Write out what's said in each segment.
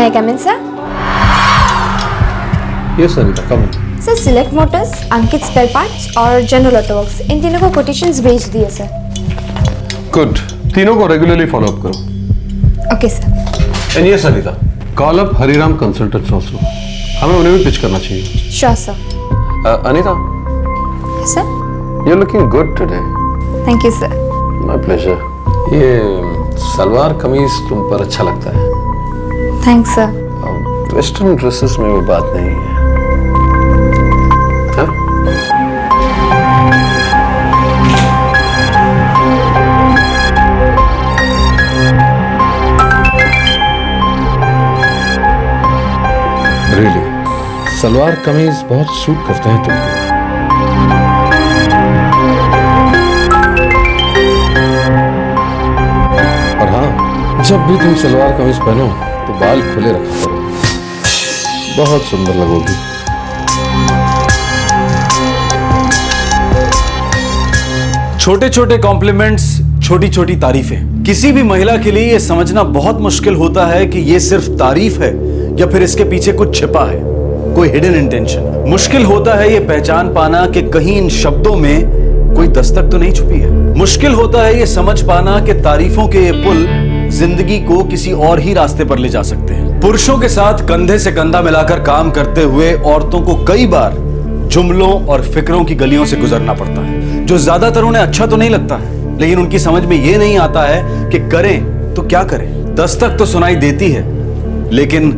I come in, sir? Yes, Anita, come in. Sir select motors, Ankit spare parts और general auto works, इन तीनों को quotations भेज दिए सर। गुड, तीनों को रेगुलरली फॉलो अप करो। Okay sir. And yes Anita, call up Hariram consultants also. हमें उन्हें भी पिच करना चाहिए। Sure sir. Anita, sir you are looking good today. Thank you sir. My pleasure. ये सलवार कमीज तुम पर अच्छा लगता है। Thanks sir. वेस्टर्न ड्रेसेस में वो बात नहीं है। हाँ? Really, सलवार कमीज बहुत सूट करते हैं तुमको। और हाँ, जब भी तुम सलवार कमीज पहनो तो बाल खुले रखा करो, बहुत सुंदर लगोगी। छोटे छोटे कॉम्प्लीमेंट्स, छोटी छोटी तारीफें, किसी भी महिला के लिए यह समझना बहुत मुश्किल होता है कि यह सिर्फ तारीफ है या फिर इसके पीछे कुछ छिपा है, कोई हिडन इंटेंशन। मुश्किल होता है यह पहचान पाना कि कहीं इन शब्दों में कोई दस्तक तो नहीं छुपी है। मुश्किल होता है यह समझ पाना कि तारीफों के ये पुल जिंदगी को किसी और ही रास्ते पर ले जा सकते हैं। पुरुषों के साथ कंधे से कंधा मिलाकर काम करते हुए औरतों को कई बार जुमलों और फिक्रों की गलियों से गुजरना पड़ता है, जो ज्यादातर उन्हें अच्छा तो नहीं लगता है, लेकिन उनकी समझ में यह नहीं आता है कि करें तो क्या करें। दस्तक तो सुनाई देती है, लेकिन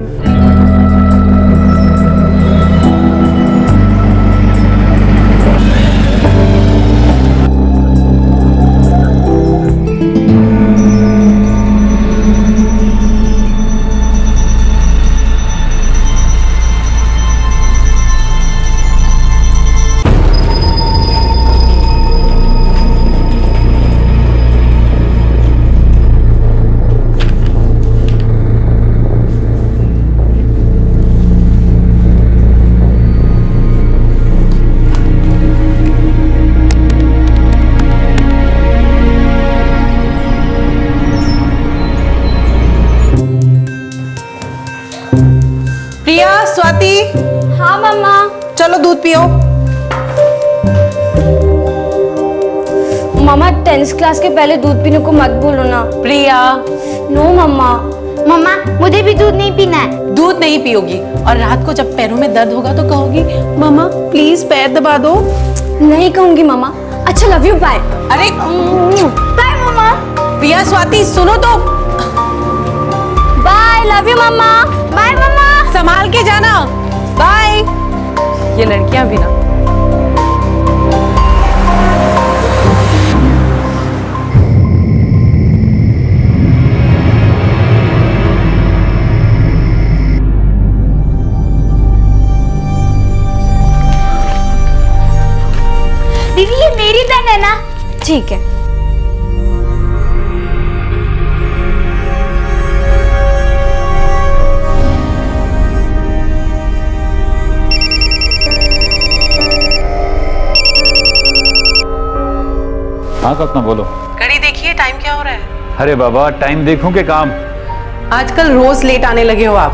स्वाति। हाँ मम्मा। चलो दूध पियो। मम्मा 10th क्लास के पहले दूध पीने को मत बोलो ना। प्रिया। नो मम्मा। मम्मा मुझे भी दूध नहीं पीना है। दूध नहीं पियोगी और रात को जब पैरों में दर्द होगा तो कहोगी मम्मा प्लीज पैर दबा दो। नहीं कहूंगी मम्मा। अच्छा लव यू, बाय। अरे बाय मम्मा। प्रिया स्वाति सुनो तो। Bye, love you mamma. Bye मम्मा। संभाल के जाना। बाय। ये लड़कियां भी ना। दीदी ये मेरी पेन है ना? ठीक है। हाँ कल्पना बोलो। घड़ी देखिए टाइम क्या हो रहा है। अरे बाबा टाइम देखूं के काम। आजकल रोज लेट आने लगे हो आप।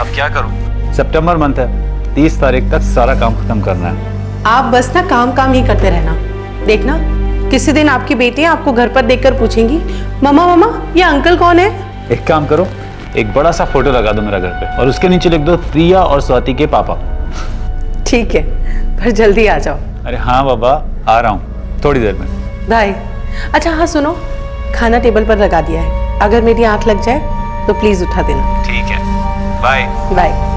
अब क्या करूं? सितंबर मंथ है, 30 तारीख तक सारा काम खत्म करना है। आप बस ना काम काम ही करते रहना। देखना किसी दिन आपकी बेटी आपको घर पर देखकर पूछेंगी मम्मा मम्मा ये अंकल कौन है। एक काम करो, एक बड़ा सा फोटो लगा दो मेरा घर पे और उसके नीचे लिख दो प्रिया और स्वाति के पापा। ठीक है पर जल्दी आ जाओ। अरे हाँ बाबा आ रहा हूँ थोड़ी देर में। बाय। अच्छा हाँ सुनो, खाना टेबल पर लगा दिया है, अगर मेरी आंख लग जाए तो प्लीज उठा देना। ठीक है बाय। बाय।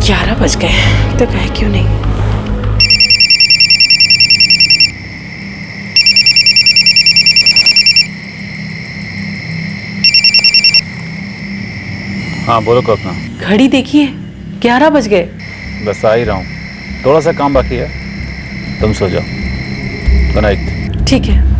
11 बज गए तो गए क्यों नहीं? हाँ बोलो कल्पना। घड़ी देखिए, 11 बज गए। बस आ ही रहा हूँ, थोड़ा सा काम बाकी है, तुम सो जाओ। Good night. ठीक है।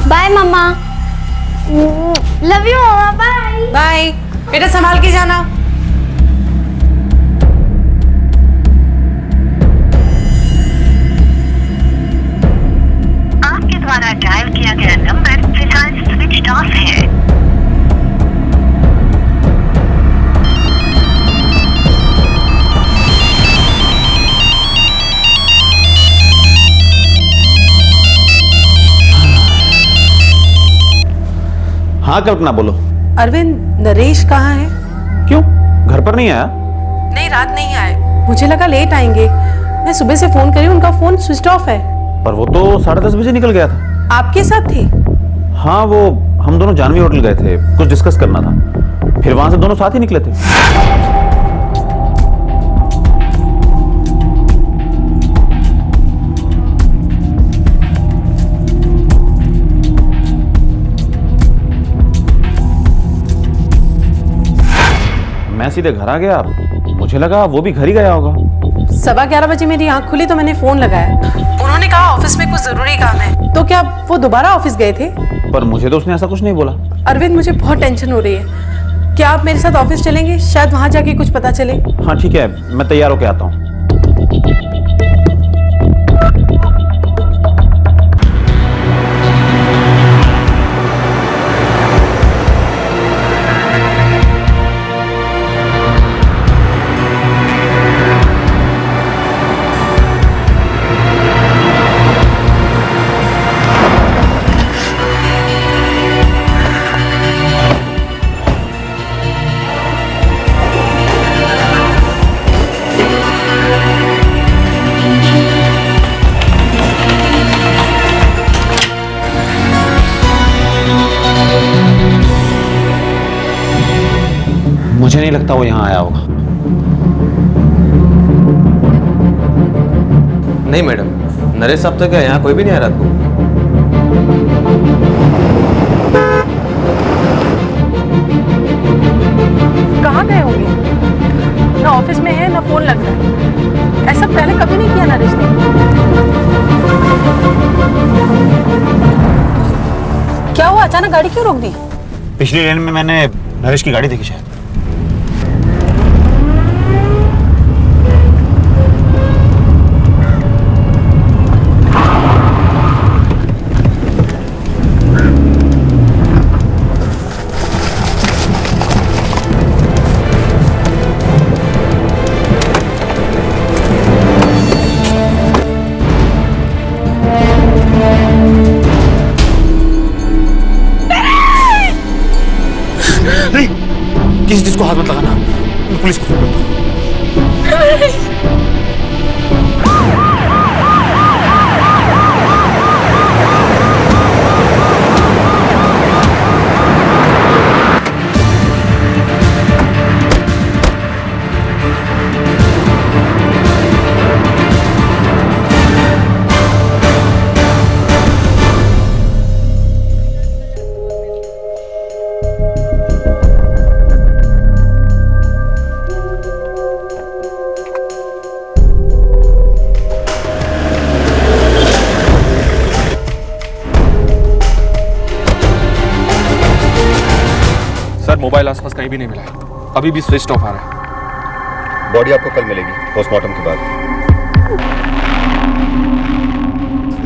Bye mama, love you mamma, bye bye बेटा, संभाल के जाना। आपके द्वारा डायल किया गया नंबर फिलहाल स्विच ऑफ है। हाँ कल्पना बोलो। अरविंद, नरेश कहाँ है? क्यों, घर पर नहीं आया? नहीं, रात नहीं आए, मुझे लगा लेट आएंगे। मैं सुबह से फोन करी, उनका फोन स्विच ऑफ है। पर वो तो 10:30 बजे निकल गया था। आपके साथ थे? हाँ, वो हम दोनों जानवी होटल गए थे, कुछ डिस्कस करना था, फिर वहां से दोनों साथ ही निकले थे। मैं सीधे घर आ गया, मुझे लगा वो भी घर ही गया होगा। 11:15 बजे मेरी आंख खुली तो मैंने फोन लगाया। उन्होंने कहा ऑफिस में कुछ जरूरी काम है। तो क्या वो दोबारा ऑफिस गए थे? पर मुझे तो उसने ऐसा कुछ नहीं बोला। अरविंद, मुझे बहुत टेंशन हो रही है। क्या आप मेरे साथ ऑफिस चलेंगे? शायद वहां जाके कुछ पता चले। हाँ ठीक है, मैं तैयार होके आता हूँ। मुझे नहीं लगता वो यहाँ आया होगा। नहीं मैडम, नरेश साहब तो क्या यहाँ कोई भी नहीं आ रात को? कहाँ गए होंगे? ना ऑफिस में है ना फोन लग रहा है। ऐसा पहले कभी नहीं किया नरेश ने। क्या हुआ, अचानक गाड़ी क्यों रोक दी? पिछली लेन में मैंने नरेश की गाड़ी देखी शायद। किसी चीज को हाथ मत लगाना, मैं पुलिस को फोन करता हूँ। सर, मोबाइल आसपास कहीं भी नहीं मिला है, अभी भी स्विच ऑफ आ रहा है। बॉडी आपको कल मिलेगी पोस्टमार्टम के बाद।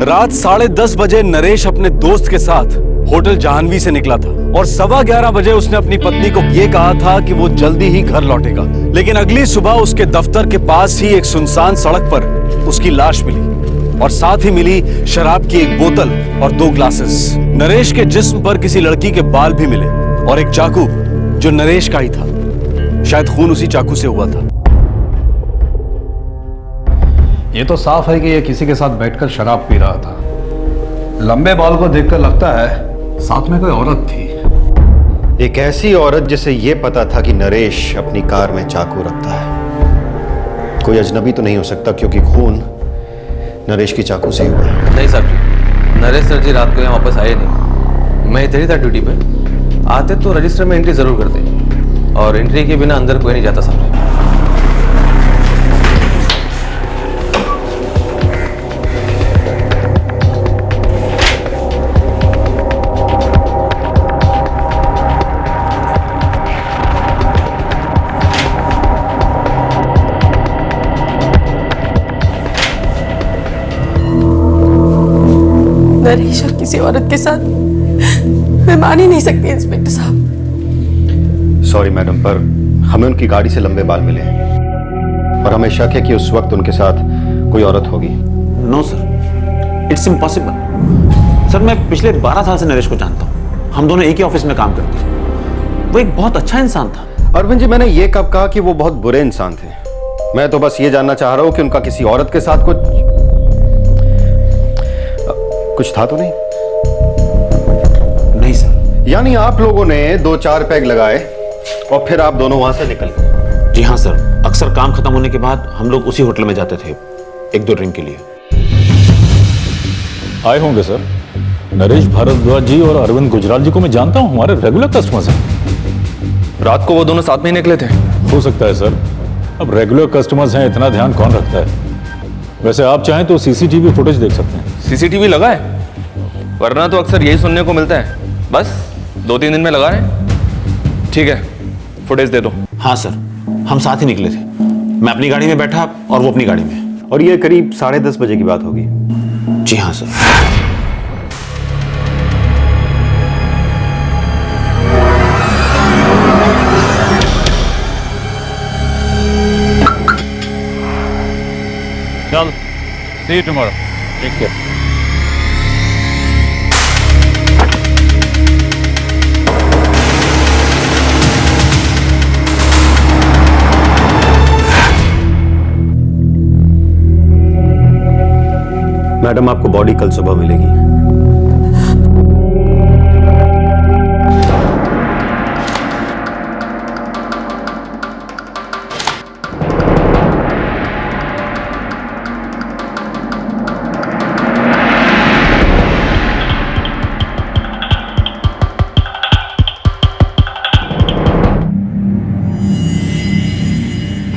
रात 10:30 बजे नरेश अपने दोस्त के साथ होटल जाह्नवी से निकला था और 11:15 बजे उसने अपनी पत्नी को यह कहा था कि वो जल्दी ही घर लौटेगा। लेकिन अगली सुबह उसके दफ्तर के पास ही एक सुनसान सड़क पर उसकी लाश मिली और साथ ही मिली शराब की एक बोतल और 2 ग्लासेस। नरेश के जिस्म पर किसी लड़की के बाल भी मिले और एक चाकू जो नरेश का ही था। शायद खून उसी चाकू से हुआ था। ये तो साफ है कि ये किसी के साथ बैठकर शराब पी रहा था। लंबे बाल को देखकर लगता है साथ में कोई औरत थी। एक ऐसी औरत जिसे यह पता था कि नरेश अपनी कार में चाकू रखता है। कोई अजनबी तो नहीं हो सकता क्योंकि खून नरेश की चाकू से ही हुआ। नहीं साहब जी, नरेश सर जी रात को यहाँ वापस आए नहीं। मैं इधर ही था ड्यूटी पे। आते तो रजिस्टर में एंट्री जरूर करते और एंट्री के बिना अंदर कोई नहीं जाता साहब। नरेश और किसी औरत के साथ मैं मान ही नहीं सकती इंस्पेक्टर साहब। सॉरी मैडम, पर हमें उनकी गाड़ी से लंबे बाल मिले हैं और हमें शक है कि उस वक्त उनके साथ कोई औरत होगी। No sir, it's impossible. Sir मैं पिछले 12 साल से नरेश को जानता हूँ। हम दोनों एक ही ऑफिस में काम करते हैं। वो एक बहुत अच्छा इंसान था। अरविंद जी, मैंने ये कब कहा कि वो बहुत बुरे इंसान थे? मैं तो बस ये जानना चाह रहा हूँ कि उनका किसी औरत के साथ कुछ था तो नहीं? नहीं सर। यानी आप लोगों ने 2-4 पैग लगाए और फिर आप दोनों वहां से निकल गए? जी हाँ सर, अक्सर काम खत्म होने के बाद हम लोग उसी होटल में जाते थे 1-2 ड्रिंक के लिए। आए होंगे सर। नरेश भारद्वाज जी और अरविंद गुजराल जी को मैं जानता हूँ, हमारे रेगुलर कस्टमर्स हैं। रात को वो दोनों साथ में ही निकले थे। हो सकता है सर, अब रेगुलर कस्टमर्स हैं, इतना ध्यान कौन रखता है। वैसे आप चाहें तो सीसीटीवी फुटेज देख सकते हैं। सीसीटीवी लगा है? वरना तो अक्सर यही सुनने को मिलता है, बस 2-3 दिन में लगा रहे हैं। ठीक है, फुटेज दे दो। हाँ सर, हम साथ ही निकले थे। मैं अपनी गाड़ी में बैठा और वो अपनी गाड़ी में। और ये करीब 10:30 बजे की बात होगी? जी हाँ सर। चल, see you tomorrow. Take care. Madam, आपको बॉडी कल सुबह मिलेगी।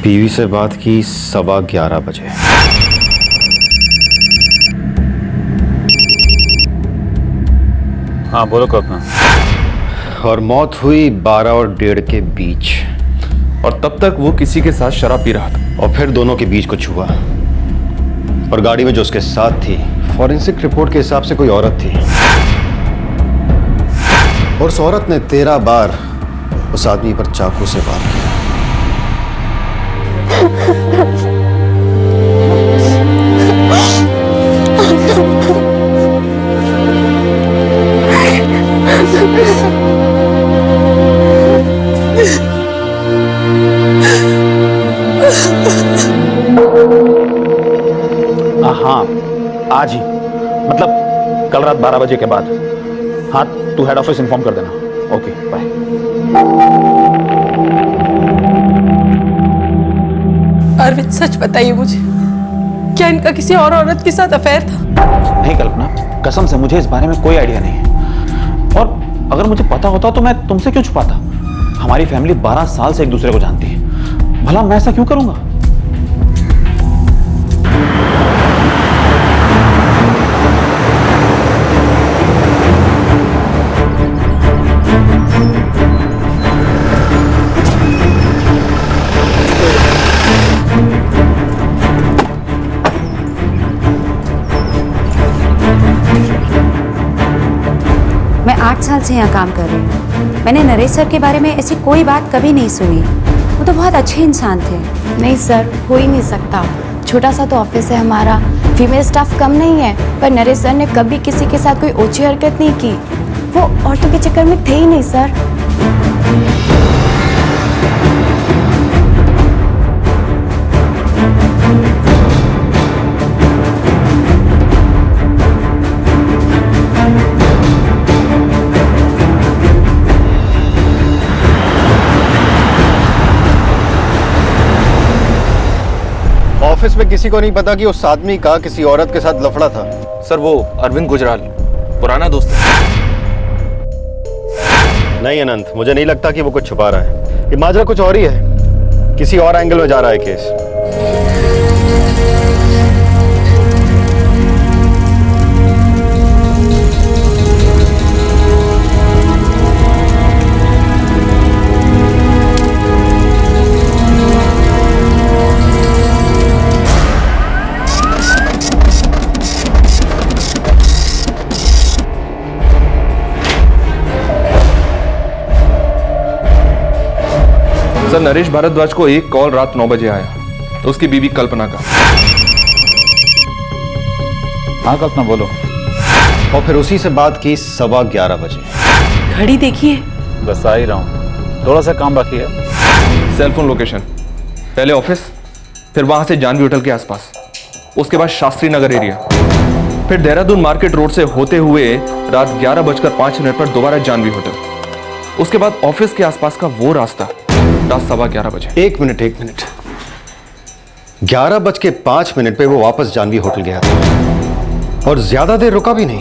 बीवी से बात की 11:15 बजे। हाँ बोलो कप्तान। और मौत हुई 12 और 1:30 के बीच। और तब तक वो किसी के साथ शराब पी रहा था। और फिर दोनों के बीच कुछ हुआ और गाड़ी में जो उसके साथ थी, फॉरेंसिक रिपोर्ट के हिसाब से कोई औरत थी और उस औरत ने 13 बार उस आदमी पर चाकू से वार किया। हाँ, आज ही, मतलब कल रात 12 बजे के बाद। हाँ, तू हेड ऑफिस इन्फॉर्म कर देना। Okay, bye. अरविंद, सच बताइए मुझे, क्या इनका किसी और औरत के साथ अफेयर था? नहीं कल्पना, कसम से मुझे इस बारे में कोई आइडिया नहीं है। और अगर मुझे पता होता तो मैं तुमसे क्यों छुपाता? हमारी फैमिली 12 साल से एक दूसरे को जानती है। भला मैं ऐसा क्यों करूंगा? मैं 8 साल से यहाँ काम कर रही हूँ। मैंने नरेश सर के बारे में ऐसी कोई बात कभी नहीं सुनी। वो तो बहुत अच्छे इंसान थे। नहीं सर, हो ही नहीं सकता। छोटा सा तो ऑफिस है हमारा, फीमेल स्टाफ कम नहीं है, पर नरेश सर ने कभी किसी के साथ कोई ओछी हरकत नहीं की। वो औरतों के चक्कर में थे ही नहीं सर। ऑफिस में किसी को नहीं पता कि उस आदमी का किसी औरत के साथ लफड़ा था। सर वो अरविंद गुजराल, पुराना दोस्त है। नहीं अनंत, मुझे नहीं लगता कि वो कुछ छुपा रहा है। ये माजरा कुछ और ही है, किसी और एंगल में जा रहा है केस। सर नरेश भारद्वाज को एक कॉल रात 9 बजे आया, तो उसकी बीवी कल्पना का। हाँ कल्पना बोलो। और फिर उसी से बात की 11:15 बजे। घड़ी देखिए। बस आ ही रहा हूँ, थोड़ा सा काम बाकी है। सेलफोन लोकेशन, पहले ऑफिस, फिर वहां से जानवी होटल के आसपास, उसके बाद शास्त्री नगर एरिया, फिर देहरादून मार्केट रोड से होते हुए रात 11:05 पर दोबारा जानवी होटल, उसके बाद ऑफिस के आसपास का वो रास्ता रात 11:15 बजे। एक मिनट 11:05 पे वो वापस जानवी होटल गया था और ज्यादा देर रुका भी नहीं।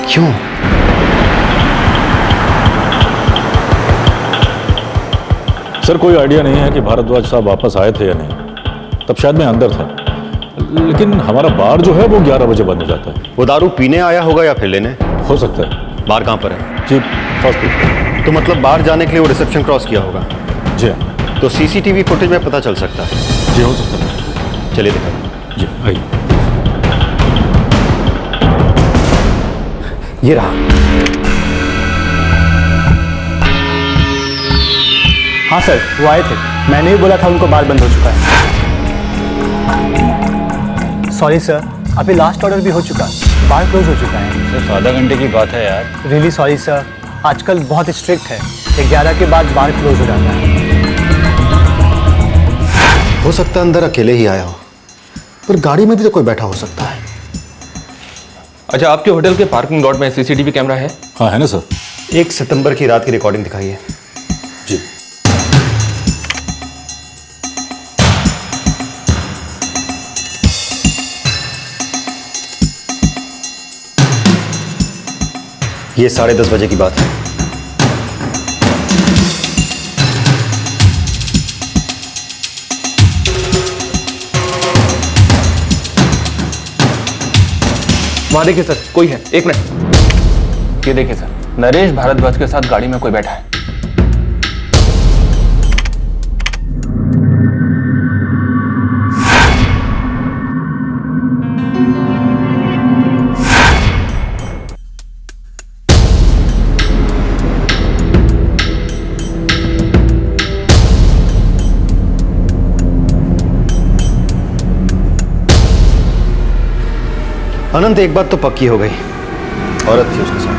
क्यों? सर कोई आइडिया नहीं है कि भारद्वाज साहब वापस आए थे या नहीं। तब शायद मैं अंदर था, लेकिन हमारा बार जो है वो 11 बजे बंद हो जाता है। वो दारू पीने आया होगा या फिर लेने? हो सकता है। बार कहाँ पर है? जी फर्स्ट फ्लोर। तो मतलब बाहर जाने के लिए वो रिसेप्शन क्रॉस किया होगा। जी हाँ। तो सीसीटीवी फुटेज में पता चल सकता है। जी हो सकता है। चलिए दिखाइए। जी आइए। ये रहा। हाँ सर, वो आए थे। मैंने ही बोला था उनको बार बंद हो चुका है। सॉरी सर, अभी लास्ट ऑर्डर भी हो चुका, बार क्लोज हो चुका है। सिर्फ आधा घंटे की बात है यार। रियली सॉरी सर, आजकल बहुत स्ट्रिक्ट है, 11 के बाद बार क्लोज हो जाता है। हो सकता है अंदर अकेले ही आया हो, पर गाड़ी में भी तो कोई बैठा हो सकता है। अच्छा, आपके होटल के पार्किंग लॉट में सीसीटीवी कैमरा है? हाँ है ना सर। 1 सितंबर की रात की रिकॉर्डिंग दिखाइए। जी। ये 10:30 बजे की बात है। वहां देखिए सर, कोई है। 1 मिनट। ये देखिए सर, नरेश भारद्वाज के साथ गाड़ी में कोई बैठा है। अनंत, एक बात तो पक्की हो गई, औरत थी उसके साथ।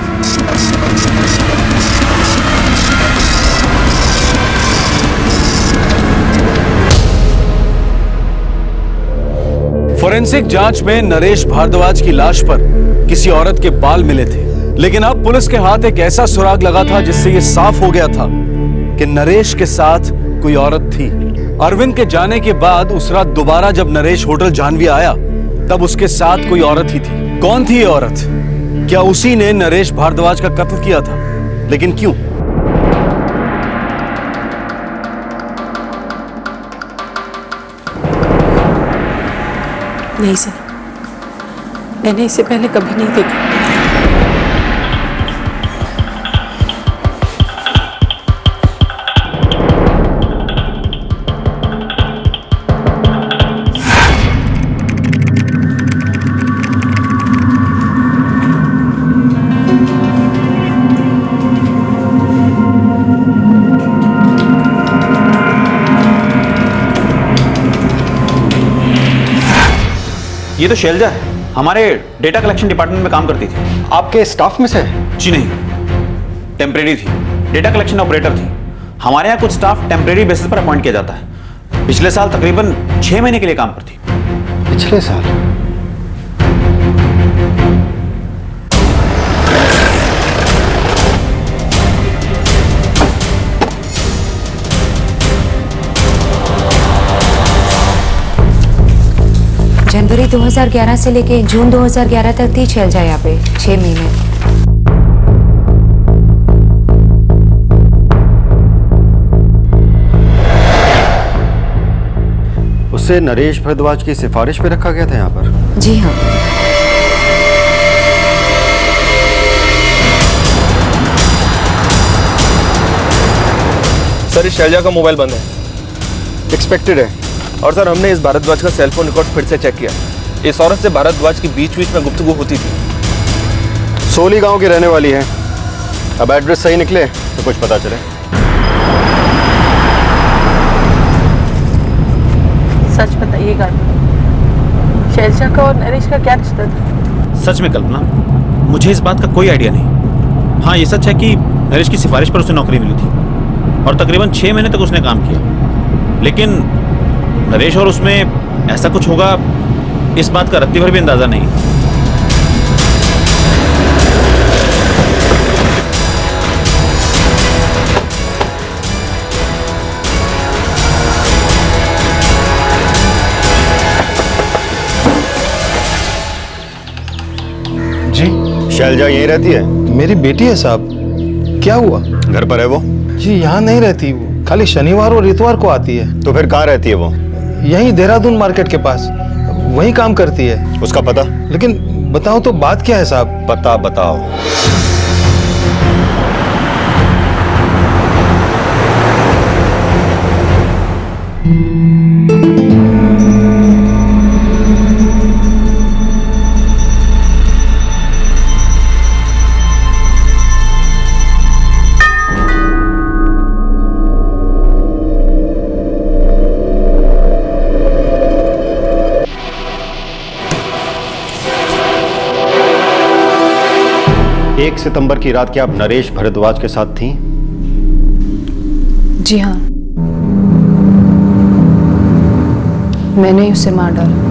फोरेंसिक जांच में नरेश भारद्वाज की लाश पर किसी औरत के बाल मिले थे, लेकिन अब पुलिस के हाथ एक ऐसा सुराग लगा था जिससे यह साफ हो गया था कि नरेश के साथ कोई औरत थी। अरविंद के जाने के बाद उस रात दोबारा जब नरेश होटल जानवी आया, तब उसके साथ कोई औरत ही थी। कौन थी ये औरत? क्या उसी ने नरेश भारद्वाज का कत्ल किया था? लेकिन क्यों? नहीं सर, मैंने इसे पहले कभी नहीं देखा। ये तो शैलजा है, हमारे डेटा कलेक्शन डिपार्टमेंट में काम करती थी। आपके स्टाफ में से? जी नहीं, टेम्परेरी थी, डेटा कलेक्शन ऑपरेटर थी। हमारे यहाँ कुछ स्टाफ टेम्परेरी बेसिस पर अपॉइंट किया जाता है। पिछले साल तकरीबन 6 महीने के लिए काम पर थी। पिछले साल? जनवरी 2011 से लेके जून 2011 तक थी शैलजा यहाँ पे 6 महीने। उसे नरेश भारद्वाज की सिफारिश पे रखा गया था यहाँ पर? जी हाँ। सर, इस शैलजा का मोबाइल बंद है। एक्सपेक्टेड है। और सर, हमने इस भारद्वाज का सेलफोन रिकॉर्ड फिर से चेक किया। इस औरत से भारद्वाज की बीच बीच में गुफ्तगू होती थी। सोली गांव की रहने वाली है। अब एड्रेस सही निकले तो कुछ पता चले। सच बताइएगा, शैलजा का और नरेश का क्या रिश्ता था? सच में कल्पना, मुझे इस बात का कोई आइडिया नहीं। हाँ, ये सच है कि नरेश की सिफारिश पर उसे नौकरी मिली थी और तकरीबन 6 महीने तक उसने काम किया। लेकिन नरेश और उसमें ऐसा कुछ होगा, इस बात का रत्ती भर भी अंदाजा नहीं। जी, शैलजा यहीं रहती है? मेरी बेटी है साहब। क्या हुआ? घर पर है वो? जी यहाँ नहीं रहती वो, खाली शनिवार और इतवार को आती है। तो फिर कहाँ रहती है वो? यहीं देहरादून मार्केट के पास, वहीं काम करती है। उसका पता? लेकिन बताओ तो बात क्या है साहब? पता बताओ। एक सितंबर की रात क्या आप नरेश भारद्वाज के साथ थीं? जी हाँ, मैंने ही उसे मार डाला।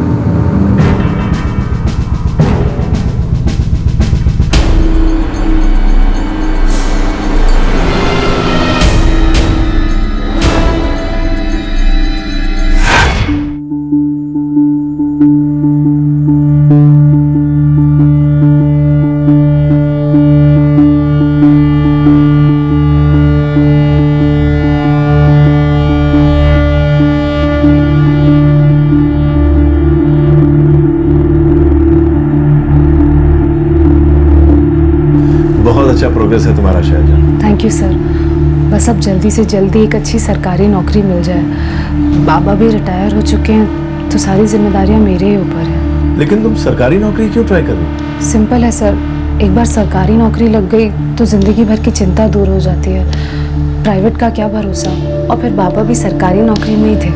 अच्छा प्रोग्रेस है तुम्हारा शैलजा। Thank you sir. बस अब जल्दी से जल्दी एक अच्छी सरकारी नौकरी मिल जाए। बाबा भी रिटायर हो चुके हैं तो सारी जिम्मेदारियां मेरे ही ऊपर हैं। लेकिन तुम सरकारी नौकरी क्यों ट्राई कर रही हो? सिंपल है सर, एक बार सरकारी नौकरी लग गई तो जिंदगी भर की चिंता दूर हो जाती है। प्राइवेट का क्या भरोसा, और फिर बाबा भी सरकारी नौकरी में ही थे,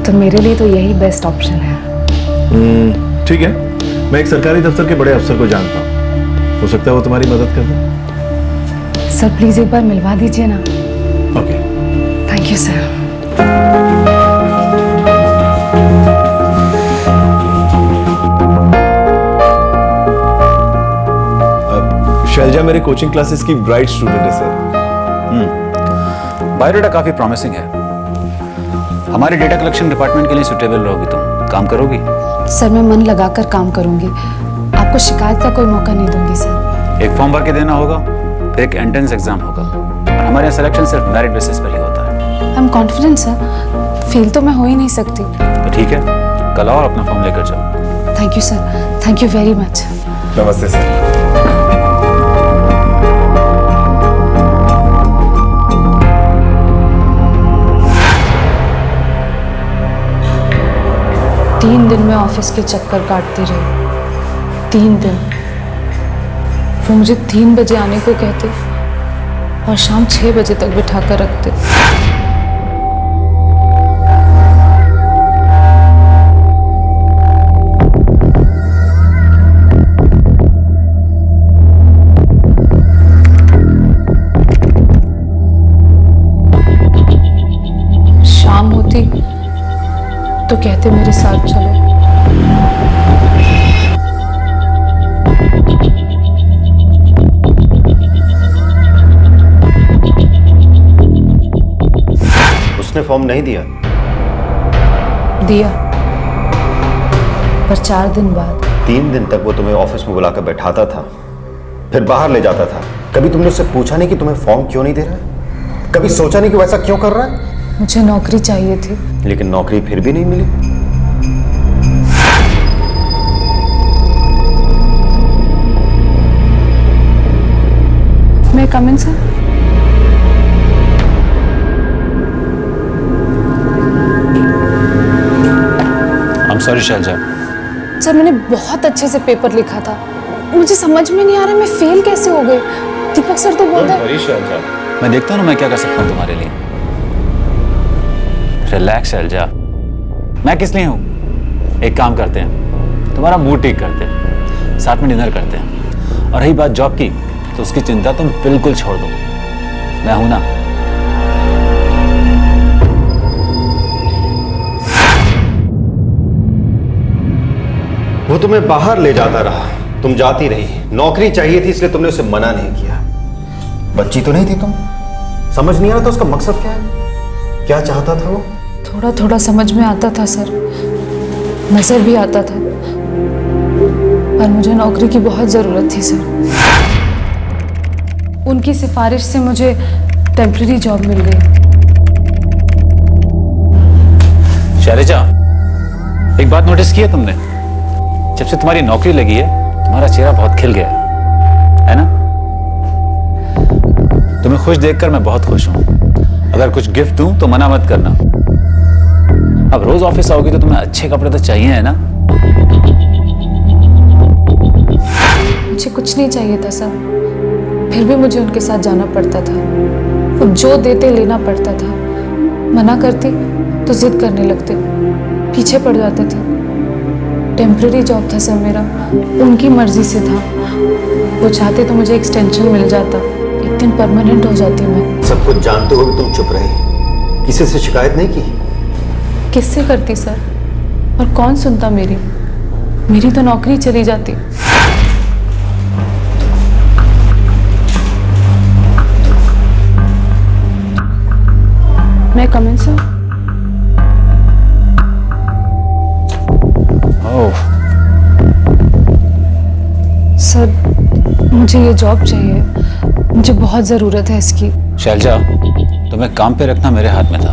तो मेरे लिए तो यही बेस्ट ऑप्शन है। ठीक है, मैं एक सरकारी दफ्तर के बड़े अफसर को जानता हूँ, हो सकता है वो तुम्हारी मदद कर दे। सर प्लीज एक बार मिलवा दीजिए ना। Okay, thank you sir. Shailja मेरे कोचिंग क्लासेस की ब्राइट स्टूडेंट है सर। बायोडाटा काफी प्रॉमिसिंग है। हमारे डेटा कलेक्शन डिपार्टमेंट के लिए सुटेबल रहोगी तुम। काम करोगी? सर मैं मन लगाकर काम करूंगी, आपको शिकायत का कोई मौका नहीं दूंगी सर। एक फॉर्म भर के देना होगा, फिर एक एंट्रेंस एग्जाम होगा, और हमारे यहाँ सिलेक्शन सिर्फ मेरिट बेसिस पर ही होता है। I am confident sir, fail तो मैं हो ही नहीं सकती। तो ठीक है, कल आओ और अपना फॉर्म लेकर जाओ। Thank you sir, thank you very much. नमस्ते सर। तीन दिन में ऑफिस के चक्कर काटती रही, 3 दिन। वो मुझे 3 बजे आने को कहते और शाम 6 बजे तक बिठा कर रखते। कहते मेरे साथ चलो। उसने फॉर्म नहीं दिया? दिया, पर 4 दिन बाद। 3 दिन तक वो तुम्हें ऑफिस में बुलाकर बैठाता था, फिर बाहर ले जाता था। कभी तुमने उससे पूछा नहीं कि तुम्हें फॉर्म क्यों नहीं दे रहा है? कभी सोचा नहीं कि वैसा क्यों कर रहा है? मुझे नौकरी चाहिए थी। लेकिन नौकरी फिर भी नहीं मिली। मैं come in sir? I'm sorry Shailaja. Sir मैंने बहुत अच्छे से पेपर लिखा था, मुझे समझ में नहीं आ रहा मैं फेल कैसे हो गई। दीपक सर तो बोल रहे। शैलजा, मैं देखता हूँ ना मैं क्या कर सकता हूँ तुम्हारे लिए। रिलैक्स शैलजा, मैं किस लिए हूँ? एक काम करते हैं, तुम्हारा मूड ठीक करते हैं, साथ में डिनर करते हैं। और रही बात जॉब की, तो उसकी चिंता तुम बिल्कुल छोड़ दो, मैं हूं ना। वो तुम्हें बाहर ले जाता रहा, तुम जाती रही। नौकरी चाहिए थी इसलिए तुमने उसे मना नहीं किया। बच्ची तो नहीं थी तुम? समझ नहीं आ रहा था उसका मकसद क्या है, क्या चाहता था वो? थोड़ा थोड़ा समझ में आता था सर, नजर भी आता था, पर मुझे नौकरी की बहुत जरूरत थी सर। उनकी सिफारिश से मुझे टेम्परेरी जॉब मिल गई। शैलजा, एक बात नोटिस की है तुमने? जब से तुम्हारी नौकरी लगी है, तुम्हारा चेहरा बहुत खिल गया है ना? तुम्हें खुश देखकर मैं बहुत खुश हूं। अगर कुछ गिफ्ट दूं तो मना मत करना। अब रोज ऑफिस आओगी तो तुम्हें अच्छे कपड़े तो चाहिए है ना? मुझे कुछ नहीं चाहिए था सर, फिर भी मुझे उनके साथ जाना पड़ता था। वो जो देते लेना पड़ता था। मना करती तो जिद करने लगते, पीछे पड़ जाते थे। टेम्परेरी जॉब था सर मेरा, उनकी मर्जी से था। वो चाहते तो मुझे एक्सटेंशन मिल जाता, एक दिन परमानेंट हो जाती मैं। सब कुछ जानते हुए तुम चुप रही, किसी से शिकायत नहीं की? किससे करती सर, और कौन सुनता मेरी? मेरी तो नौकरी चली जाती। मैं कम इन सर? सर मुझे ये जॉब चाहिए, मुझे बहुत ज़रूरत है इसकी। शैलजा, तुम्हें काम पे रखना मेरे हाथ में था।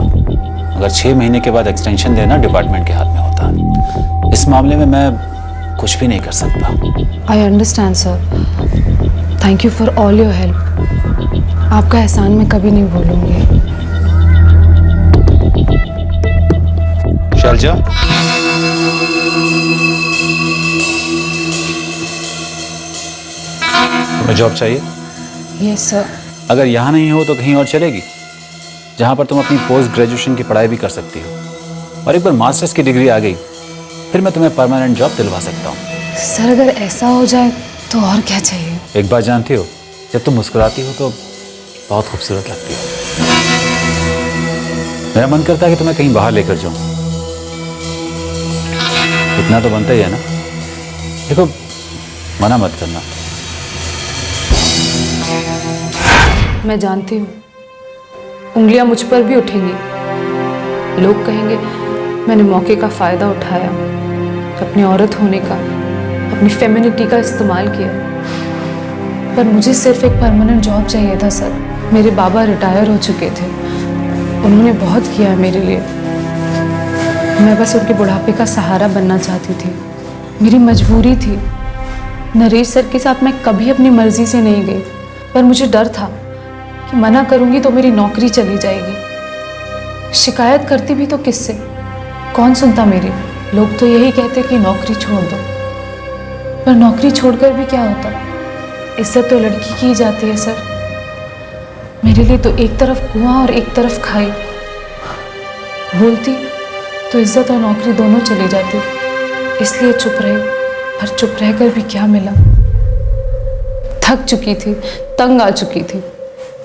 अगर 6 महीने के बाद एक्सटेंशन देना डिपार्टमेंट के हाथ में होता। इस मामले में मैं कुछ भी नहीं कर सकता। I understand sir, thank you for all your help. आपका एहसान मैं कभी नहीं भूलूंगी। शैलजा, तुम्हें जॉब चाहिए? Yes sir. अगर यहाँ नहीं हो तो कहीं और चलेगी, जहाँ पर तुम अपनी पोस्ट ग्रेजुएशन की पढ़ाई भी कर सकती हो। और एक बार मास्टर्स की डिग्री आ गई, फिर मैं तुम्हें परमानेंट जॉब दिलवा सकता हूँ। सर अगर ऐसा हो जाए तो और क्या चाहिए? एक बात जानती हो, जब तुम मुस्कुराती हो तो बहुत खूबसूरत लगती हो। मेरा मन करता है कि तुम्हें कहीं बाहर लेकर जाऊं। इतना तो बनता ही है ना? देखो, मना मत करना। मैं जानती हूँ उंगलियां मुझ पर भी उठेंगी। लोग कहेंगे मैंने मौके का फायदा उठाया, अपनी औरत होने का, अपनी फेमिनिटी का इस्तेमाल किया। पर मुझे सिर्फ एक परमानेंट जॉब चाहिए था सर। मेरे बाबा रिटायर हो चुके थे, उन्होंने बहुत किया मेरे लिए। मैं बस उनके बुढ़ापे का सहारा बनना चाहती थी, मेरी मजबूरी थी। नरेश सर के साथ मैं कभी अपनी मर्जी से नहीं गई, पर मुझे डर था कि मना करूंगी तो मेरी नौकरी चली जाएगी। शिकायत करती भी तो किससे, कौन सुनता मेरी? लोग तो यही कहते कि नौकरी छोड़ दो, पर नौकरी छोड़कर भी क्या होता? इज्जत तो लड़की की ही जाती है सर। मेरे लिए तो एक तरफ कुआं और एक तरफ खाई। बोलती तो इज्जत और नौकरी दोनों चली जाती, इसलिए चुप रही। पर चुप रहकर भी क्या मिला? थक चुकी थी, तंग आ चुकी थी,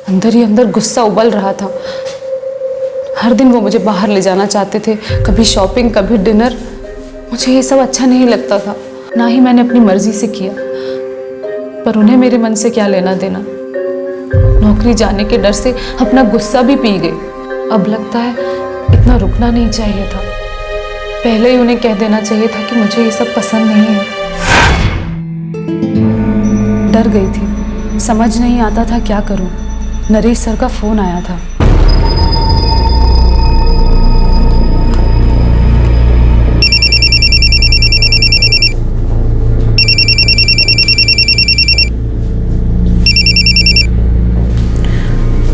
अंदर ही अंदर गुस्सा उबल रहा था। हर दिन वो मुझे बाहर ले जाना चाहते थे, कभी शॉपिंग कभी डिनर। मुझे ये सब अच्छा नहीं लगता था, ना ही मैंने अपनी मर्जी से किया। पर उन्हें मेरे मन से क्या लेना देना। नौकरी जाने के डर से अपना गुस्सा भी पी गई। अब लगता है इतना रुकना नहीं चाहिए था, पहले ही उन्हें कह देना चाहिए था कि मुझे ये सब पसंद नहीं है। डर गई थी, समझ नहीं आता था क्या करूं। नरेश सर का फोन आया था।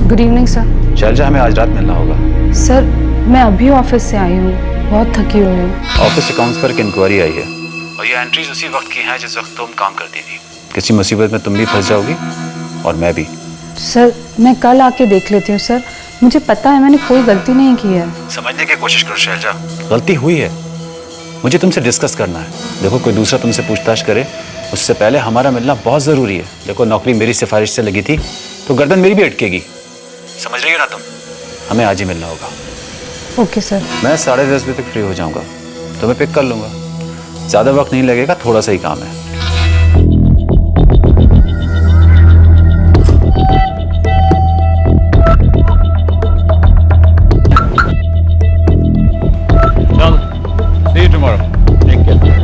Good evening sir. शैलजा, हमें आज रात मिलना होगा। सर मैं अभी ऑफिस से आई हूँ, बहुत थकी हुई हूँ। ऑफिस अकाउंट्स पर एक इंक्वायरी आई है और ये एंट्रीज उसी वक्त की हैं जिस वक्त तुम काम करती थी। किसी मुसीबत में तुम भी फंस जाओगी और मैं भी। सर मैं कल आके देख लेती हूँ सर, मुझे पता है मैंने कोई गलती नहीं की है। समझने की कोशिश करो शैलजा, गलती हुई है, मुझे तुमसे डिस्कस करना है। देखो कोई दूसरा तुमसे पूछताछ करे उससे पहले हमारा मिलना बहुत ज़रूरी है। देखो नौकरी मेरी सिफारिश से लगी थी तो गर्दन मेरी भी अटकेगी, समझ रही हो ना तुम? हमें आज ही मिलना होगा। Okay sir. मैं 10:30 बजे तक फ्री हो जाऊंगा, तुम्हें पिक कर लूंगा। ज़्यादा वक्त नहीं लगेगा, थोड़ा सा ही काम है। चल, see you tomorrow. Take care.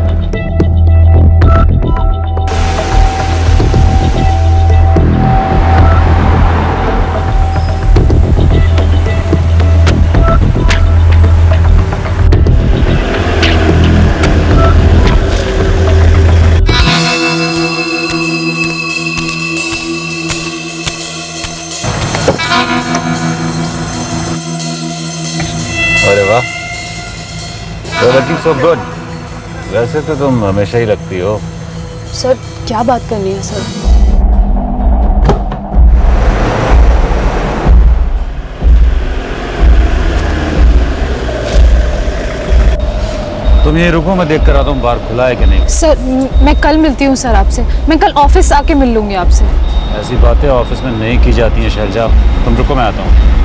अरे वाह, you're looking so good. वैसे तो तुम हमेशा ही लगती हो। सर क्या बात करनी है सर? तुम यहीं रुको, मैं देख कर आता हूँ बाहर खुला है कि नहीं। सर मैं कल मिलती हूँ सर आपसे, मैं कल ऑफिस आके मिल लूंगी आपसे। ऐसी बातें ऑफिस में नहीं की जाती हैं शैलजा, तुम रुको मैं आता हूँ।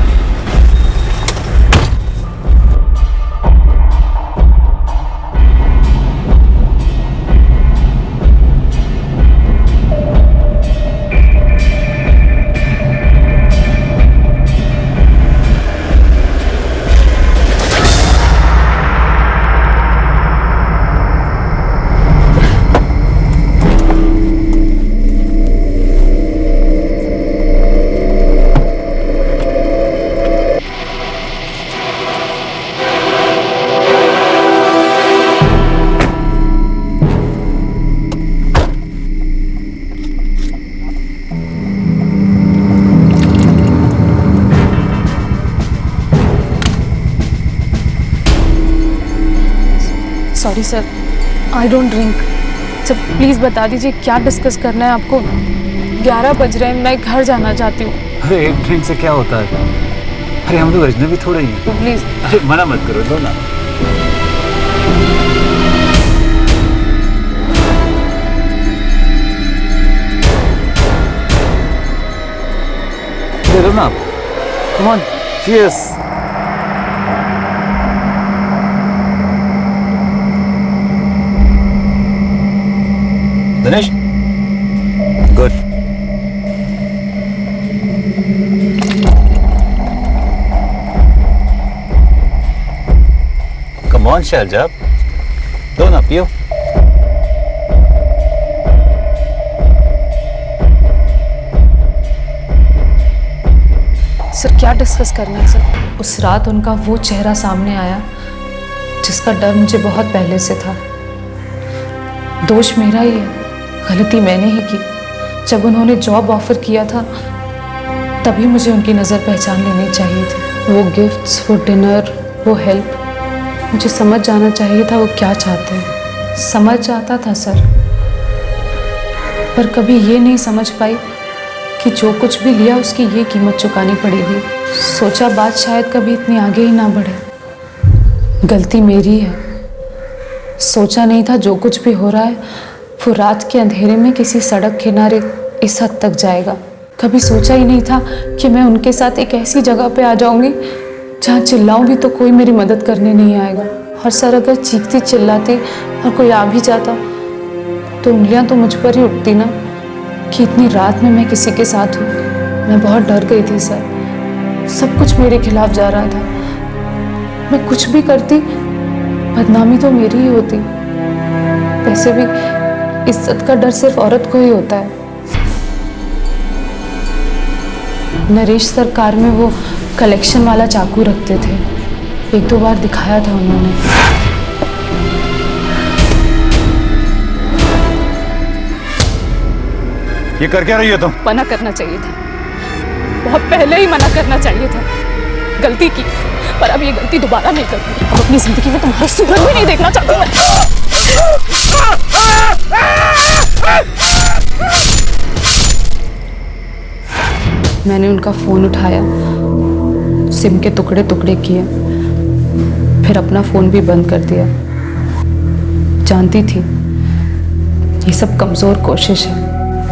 Sorry sir, I don't drink. Sir please बता दीजिए क्या डिस्कस करना है आपको। 11 बज रहे हैं, मैं घर जाना चाहती हूँ। अरे एक ड्रिंक से क्या होता है? अरे हम लोग अजनबी थोड़े ही हैं। प्लीज़। अरे मना मत करो, दो ना। दे दो ना, come on, cheers. Dinesh, good. Come on Shailja, दो ना, पियो। सर क्या डिस्कस करना है सर? उस रात उनका वो चेहरा सामने आया जिसका डर मुझे बहुत पहले से था। दोष मेरा ही है, गलती मैंने ही की। जब उन्होंने जॉब ऑफर किया था तभी मुझे उनकी नज़र पहचान लेनी चाहिए थी। वो गिफ्ट्स, वो डिनर, वो हेल्प, मुझे समझ जाना चाहिए था वो क्या चाहते हैं। समझ जाता था सर, पर कभी ये नहीं समझ पाई कि जो कुछ भी लिया उसकी ये कीमत चुकानी पड़ेगी। सोचा बात शायद कभी इतनी आगे ही ना बढ़े। गलती मेरी है, सोचा नहीं था जो कुछ भी हो रहा है वो रात के अंधेरे में किसी सड़क किनारे इस हद तक जाएगा। कभी सोचा ही नहीं था कि मैं उनके साथ एक ऐसी जगह पे आ जाऊंगी जहाँ चिल्लाऊं भी तो कोई मेरी मदद करने नहीं आएगा। और सर अगर चीखती चिल्लाती और कोई आ भी जाता तो उंगलियां तो मुझ पर ही उठती ना, कि इतनी रात में मैं किसी के साथ हूँ। मैं बहुत डर गई थी सर, सब कुछ मेरे खिलाफ जा रहा था। मैं कुछ भी करती बदनामी तो मेरी ही होती। वैसे भी इज्जत का डर सिर्फ औरत को ही होता है। नरेश सर कार में वो कलेक्शन वाला चाकू रखते थे, 1-2 बार दिखाया था उन्होंने। ये कर क्या रही हो तुम? मना करना चाहिए था, बहुत पहले ही मना करना चाहिए था। गलती की, पर अब ये गलती दोबारा नहीं करती। अब अपनी जिंदगी में तुम्हारा सूरज भी नहीं देखना चाहती मैं। मैंने उनका फोन उठाया, सिम के टुकड़े टुकड़े किए, फिर अपना फोन भी बंद कर दिया। जानती थी ये सब कमजोर कोशिश है।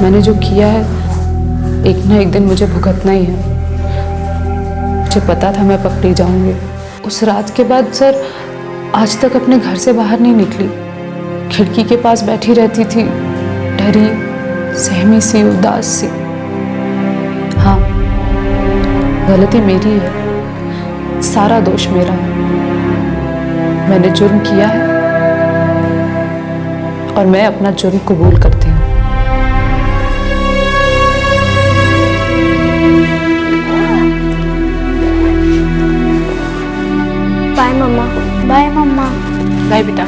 मैंने जो किया है एक ना एक दिन मुझे भुगतना ही है। मुझे पता था मैं पकड़ी जाऊंगी। उस रात के बाद सर आज तक अपने घर से बाहर नहीं निकली। खिड़की के पास बैठी रहती थी, डरी, सहमी सी, उदास सी। हाँ, गलती मेरी है, सारा दोष मेरा है। मैंने जुर्म किया है और मैं अपना जुर्म कबूल करती हूँ। बाय मम्मा। बाय मम्मा। बाय बेटा।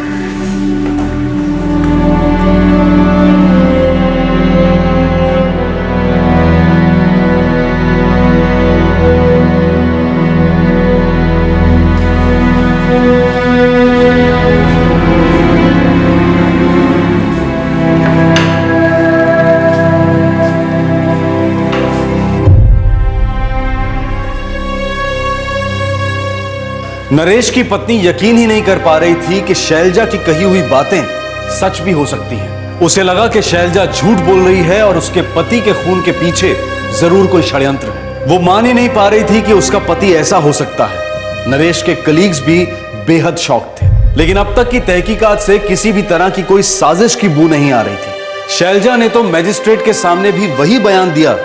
नरेश की पत्नी यकीन ही नहीं कर पा रही थी कि शैलजा की कही हुई बातें सच भी हो सकती हैं। उसे लगा कि शैलजा झूठ बोल रही है और उसके पति के खून के पीछे जरूर कोई षड्यंत्र है। वो मान ही नहीं पा रही थी कि उसका पति ऐसा हो सकता है। नरेश के कलीग्स भी बेहद शॉक थे, लेकिन अब तक की तहकीकात से किसी भी तरह की कोई साजिश की बू नहीं आ रही थी। शैलजा ने तो मैजिस्ट्रेट के सामने भी वही बयान दिया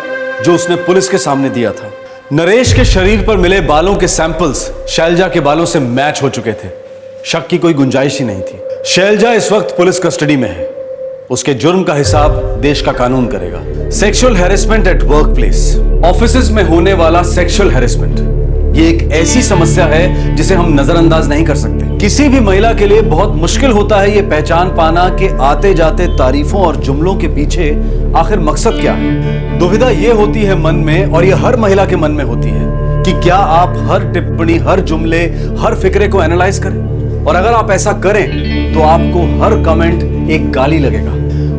जो उसने पुलिस के सामने दिया था। नरेश के शरीर पर मिले बालों के सैंपल्स शैलजा के बालों से मैच हो चुके थे। शक की कोई गुंजाइश ही नहीं थी। शैलजा इस वक्त पुलिस कस्टडी में है। उसके जुर्म का हिसाब देश का कानून करेगा। Sexual harassment at work place, offices में होने वाला सेक्सुअल हैरेसमेंट, ये एक ऐसी समस्या है जिसे हम नजरअंदाज नहीं कर सकते। किसी भी महिला के लिए बहुत मुश्किल होता है ये पहचान पाना कि आते जाते तारीफों और जुमलों के पीछे आखिर मकसद क्या है। दुविधा ये होती है मन में, और ये हर महिला के मन में होती है, कि क्या आप हर टिप्पणी, हर जुमले, हर फिक्रे को एनालाइज करें। और अगर आप ऐसा करें तो आपको हर कमेंट एक गाली लगेगा।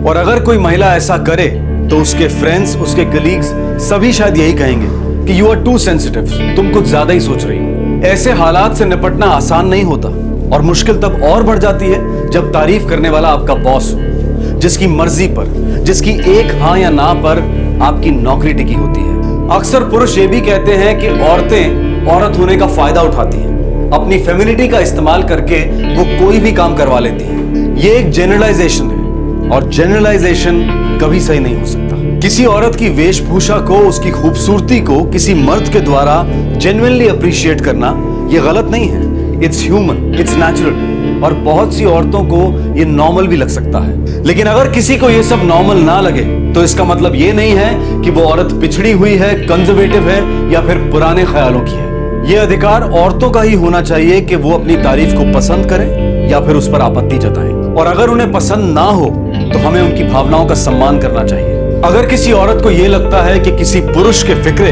और अगर कोई महिला ऐसा करे तो उसके फ्रेंड्स, उसके कलीग्स सभी शायद यही कहेंगे कि यू आर टू सेंसिटिव, तुम कुछ ज्यादा ही सोच रही हो। ऐसे हालात से निपटना आसान नहीं होता, और मुश्किल तब और बढ़ जाती है जब तारीफ करने वाला आपका बॉस हो, जिसकी मर्जी पर, जिसकी एक हाँ या ना पर आपकी नौकरी टिकी होती है। अक्सर पुरुष ये भी कहते हैं कि औरतें औरत होने का फायदा उठाती हैं, अपनी फेमिनिटी का इस्तेमाल करके वो कोई भी काम करवा लेती हैं। ये एक जनरलाइजेशन है, और जनरलाइजेशन कभी सही नहीं हो सकता। किसी औरत की वेशभूषा को, उसकी खूबसूरती को किसी मर्द के द्वारा जेन्युइनली अप्रिशिएट करना ये गलत नहीं है। इट्स ह्यूमन, इट्स नेचुरल, और बहुत सी औरतों को ये नॉर्मल भी लग सकता है। लेकिन अगर किसी को ये सब नॉर्मल ना लगे तो इसका मतलब ये नहीं है कि वो औरत पिछड़ी हुई है, कंजर्वेटिव है, या फिर पुराने ख्यालों की है। ये अधिकार औरतों का ही होना चाहिए कि वो अपनी तारीफ को पसंद करें या फिर उस पर आपत्ति जताएं। और अगर उन्हें पसंद ना हो तो हमें उनकी भावनाओं का सम्मान करना चाहिए। अगर किसी औरत को यह लगता है कि किसी पुरुष के फिक्रे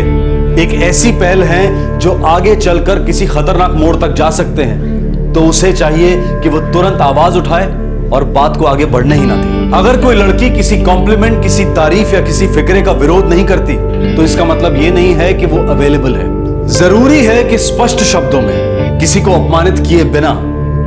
एक ऐसी पहल है जो आगे चलकर किसी खतरनाक मोड़ तक जा सकते हैं, तो उसे चाहिए कि वो तुरंत आवाज उठाए और बात को आगे बढ़ने ही ना दे। अगर कोई लड़की किसी कॉम्प्लीमेंट, किसी तारीफ या किसी फिक्रे का विरोध नहीं करती तो इसका मतलब ये नहीं है कि वो अवेलेबल है। जरूरी है कि स्पष्ट शब्दों में, किसी को अपमानित किए बिना,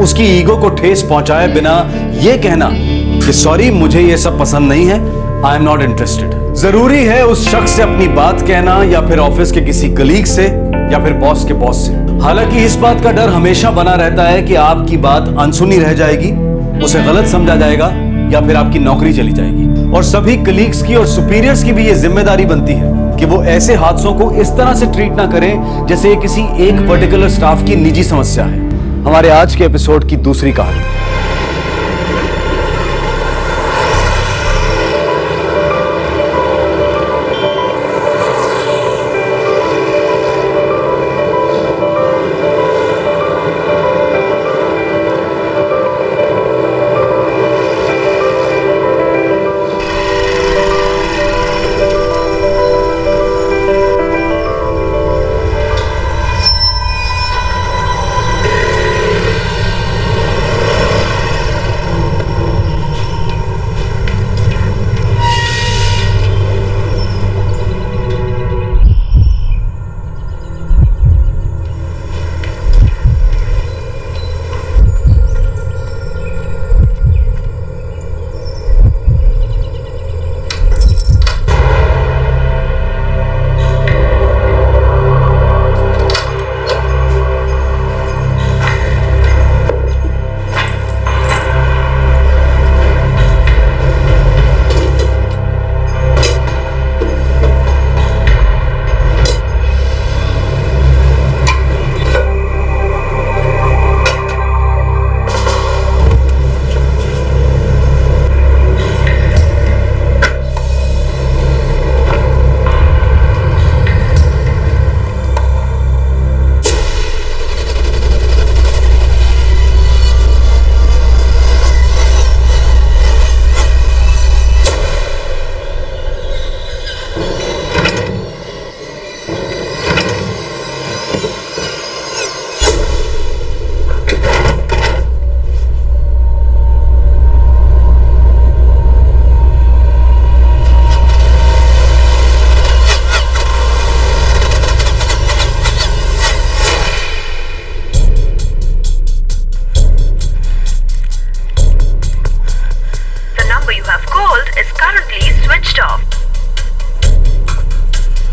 उसकी ईगो को ठेस पहुंचाए बिना ये कहना कि सॉरी, मुझे ये सब पसंद नहीं है, आई एम नॉट इंटरेस्टेड। जरूरी है उस शख्स से अपनी बात कहना, या फिर ऑफिस के किसी कलीग से, या फिर बॉस के बॉस से। हालांकि इस बात का डर हमेशा बना रहता है कि आपकी बात अनसुनी रह जाएगी, उसे गलत समझा जाएगा या फिर आपकी नौकरी चली जाएगी। और सभी कलीग्स की और सुपीरियर्स की भी ये जिम्मेदारी बनती है कि वो ऐसे हादसों को इस तरह से ट्रीट ना करें जैसे ये किसी एक पर्टिकुलर स्टाफ की निजी समस्या है। हमारे आज के एपिसोड की दूसरी कहानी।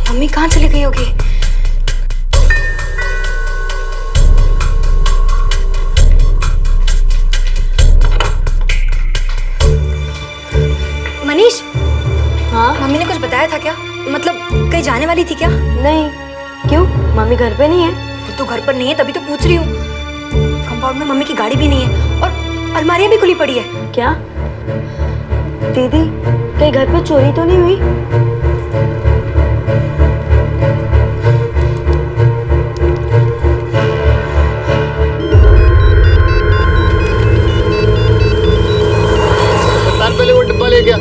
मम्मी कहाँ चली गई होगी? मनीष, हाँ मम्मी ने कुछ बताया था क्या? मतलब कहीं जाने वाली थी क्या? नहीं, क्यों? मम्मी घर पे नहीं है। वो तो घर पर नहीं है तभी तो पूछ रही हूँ। कंपाउंड में मम्मी की गाड़ी भी नहीं है और अलमारियां भी खुली पड़ी है। क्या दीदी, कहीं घर पे चोरी तो नहीं हुई? पहले वो डिब्बा ले गया।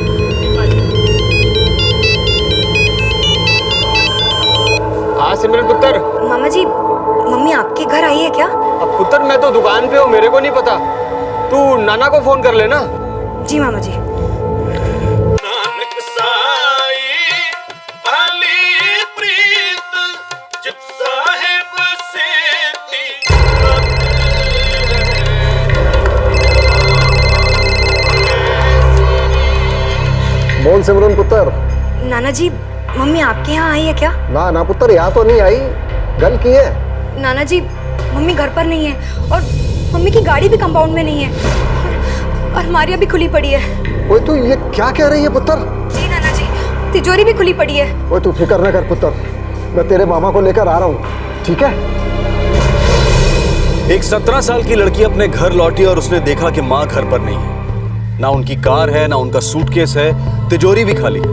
हाँ सिमरन पुत्र। मामा जी, मम्मी आपके घर आई है क्या? अब पुत्र मैं तो दुकान पे हूँ, मेरे को नहीं पता। तू नाना को फोन कर लेना। जी मामा जी। बोल सिमरन पुत्र। नाना जी, मम्मी आपके यहाँ आई है क्या? ना ना पुत्र, यहाँ तो नहीं आई। गल की है? नाना जी, मम्मी घर पर नहीं है और मम्मी की गाड़ी भी कंपाउंड में नहीं है और अलमारियां भी खुली पड़ी है। ओए तू ये क्या कह रही है पुत्र? जी नाना जी, तिजोरी भी खुली पड़ी है। ओए तू फिक्र न कर पुत्र, मैं तेरे मामा को लेकर आ रहा हूँ, ठीक है? एक 17 साल की लड़की अपने घर लौटी और उसने देखा कि माँ घर पर नहीं है। ना उनकी कार है, ना उनका सूटकेस है, तिजोरी भी खाली है।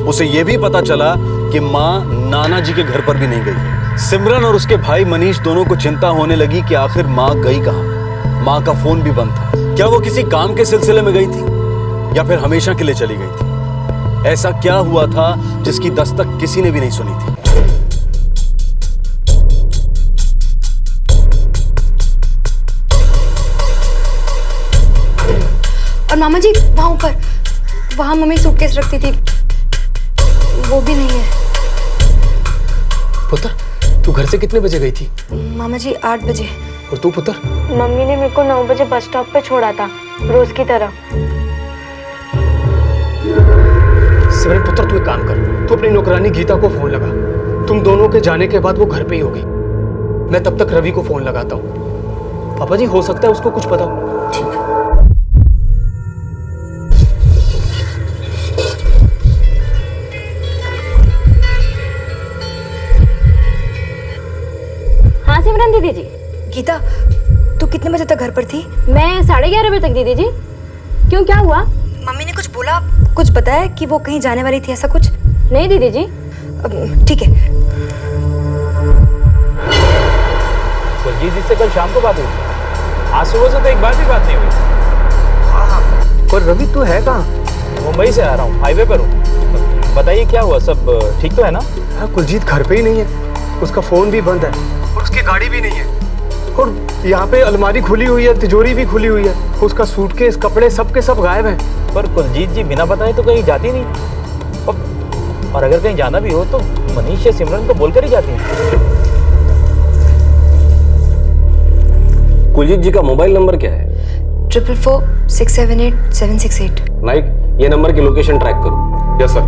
उसे यह भी पता चला कि माँ नाना जी के घर पर भी नहीं गई है। सिमरन और उसके भाई मनीष दोनों को चिंता होने लगी कि आखिर माँ गई कहाँ। माँ का फोन भी बंद था। क्या वो किसी काम के सिलसिले में गई थी या फिर हमेशा के लिए चली गई थी? ऐसा क्या हुआ था जिसकी दस्तक किसी ने भी नहीं सुनी थी? और मामा जी, वहाँ ऊपर, वहाँ मम्मी सूटकेस रखती थी, वो भी नहीं है। पुत्र, तू घर से कितने बजे गई थी? मामा जी 8 बजे। और तू पुत्र? मम्मी ने मेरे को 9 बजे बस स्टॉप पे छोड़ा था, रोज की तरह। सिमरन पुत्र, तू एक काम कर, तू अपनी नौकरानी गीता को फोन लगा। तुम दोनों के जाने के बाद वो घर पे ही होगी। मैं तब तक रवि को फोन लगाता हूँ। पापा जी, हो सकता है उसको कुछ पता हो। ठीक है। हाँ सिमरन दीदी जी। गीता, तू कितने बजे तक घर पर थी? मैं 11:30 बजे तक दीदी जी। क्यों, क्या हुआ? मम्मी ने कुछ बोला, कुछ बताया कि वो कहीं जाने वाली थी, ऐसा कुछ? नहीं दीदी जी। ठीक है। कुलजीत जी से कल शाम को बात हुई, आज सुबह से तो एक बार भी बात नहीं हुई। हाँ, पर रवि तू है कहाँ? मुंबई से आ रहा हूँ, हाईवे पर हूँ। बताइए क्या हुआ, सब ठीक तो है ना? हाँ, कुलजीत घर पे ही नहीं है, उसका फोन भी बंद है और उसकी गाड़ी भी नहीं है। और यहाँ पे अलमारी खुली हुई है, तिजोरी भी खुली हुई है, उसका सूटकेस, कपड़े सब के सब गायब हैं। पर कुलजीत जी बिना बताए तो कहीं जाती नहीं, और अगर कहीं जाना भी हो तो मनीष या सिमरन को बोलकर ही जाती है। कुलजीत जी का मोबाइल नंबर क्या है? 444-678-768। नाइक, ये नंबर की लोकेशन ट्रैक करो। Yes sir.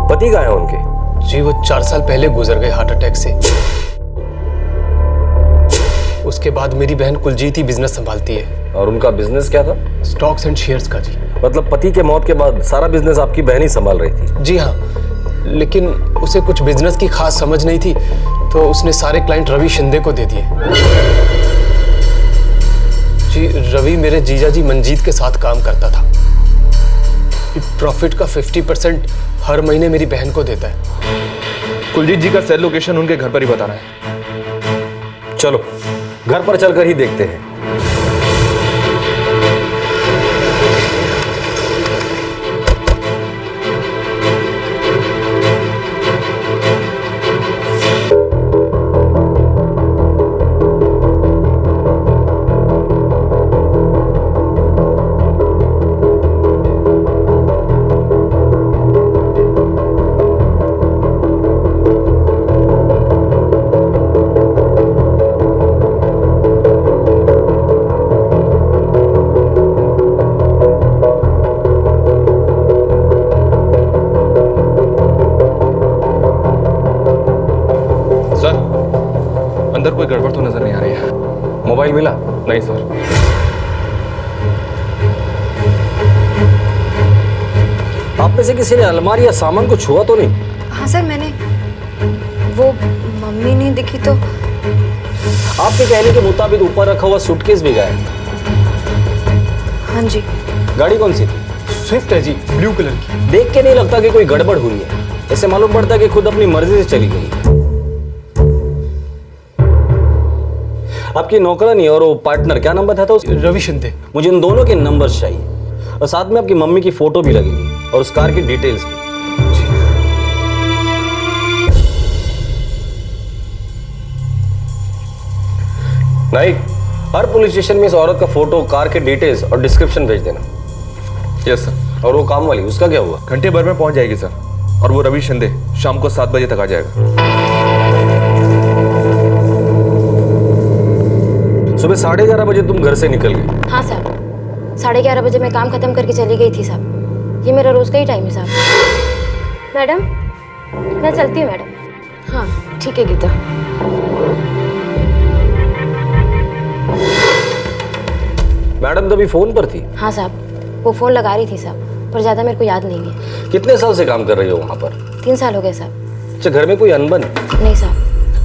पति कहाँ है उनके? जी वो 4 साल पहले गुजर गए हार्ट अटैक से। उसके बाद मेरी बहन कुलजीत ही बिजनेस संभालती है। और उनका बिजनेस क्या था? स्टॉक्स एंड शेयर्स का जी। मतलब पति के मौत के बाद सारा बिजनेस आपकी बहन ही संभाल रही थी? जी हाँ, लेकिन उसे कुछ बिजनेस की खास समझ नहीं थी, तो उसने सारे क्लाइंट रवि शिंदे को दे दिए। जी रवि मेरे जीजा जी मंजीत के साथ काम करता था। प्रॉफिट का 50% हर महीने मेरी बहन को देता है। कुलजीत जी का सेल लोकेशन उनके घर पर ही बता रहा है। चलो घर पर चलकर ही देखते हैं। अंदर कोई गड़बड़ तो नजर नहीं आ रही है। मोबाइल मिला? नहीं सर। आप में से किसी ने अलमारी या सामान को छुआ तो नहीं? हाँ सर, मैंने। वो मम्मी नहीं दिखी तो। आपके कहने के मुताबिक ऊपर रखा हुआ सूटकेस भी गायब। हाँ जी। गाड़ी कौन सी थी? स्विफ्ट है जी, ब्लू कलर की। देख के नहीं लगता कि कोई गड़बड़ हुई है, ऐसे मालूम पड़ता है कि खुद अपनी मर्जी से चली गई। आपकी नौकरानी और वो पार्टनर, क्या नंबर था उसका? रवि शिंदे। मुझे इन दोनों के नंबर चाहिए और साथ में आपकी मम्मी की फोटो भी लगेगी और उस कार की डिटेल्स भी। नाइक, हर पुलिस स्टेशन में इस औरत का फोटो, कार के डिटेल्स और डिस्क्रिप्शन भेज देना। Yes sir. और वो काम वाली, उसका क्या हुआ? घंटे भर में पहुंच जाएगी सर। और वो रवि शिंदे शाम को 7 बजे तक आ जाएगा। सुबह 11:30 बजे तुम घर से निकल गए? हाँ साहब, 11:30 बजे मैं काम खत्म करके चली गई थी साहब। ये मेरा रोज का ही टाइम है साहब। मैडम, मैं चलती हूँ मैडम। हाँ ठीक है गीता। मैडम तभी फोन पर थी? हाँ साहब, वो फोन लगा रही थी साहब, पर ज्यादा मेरे को याद नहीं है। कितने साल से काम कर रही हो वहाँ पर? 3 साल हो गए साहब। अच्छा, घर में कोई अनबन? नहीं साहब।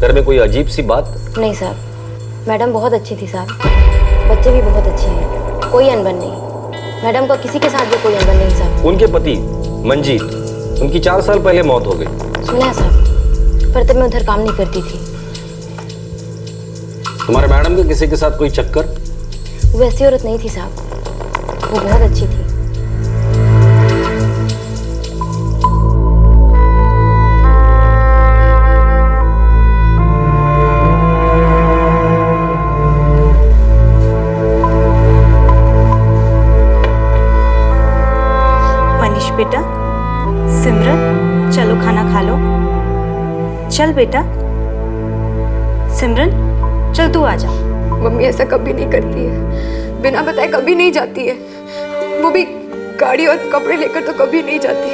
घर में कोई अजीब सी बात? नहीं साहब, मैडम बहुत अच्छी थी साहब, बच्चे भी बहुत अच्छे हैं, कोई अनबन नहीं। मैडम का किसी के साथ भी कोई अनबन नहीं साहब। उनके पति मंजीत, उनकी 4 साल पहले मौत हो गई। सुना है साहब, पर तब मैं उधर काम नहीं करती थी। तुम्हारे मैडम के किसी के साथ कोई चक्कर? वो वैसी औरत नहीं थी साहब, वो बहुत अच्छी थी। मनीष बेटा, सिमरन चलो खाना खा लो। चल बेटा। सिमरन चल तू आ जा। मम्मी ऐसा कभी नहीं करती है, बिना बताए कभी नहीं जाती है। वो भी गाड़ी और कपड़े लेकर तो कभी नहीं जाती।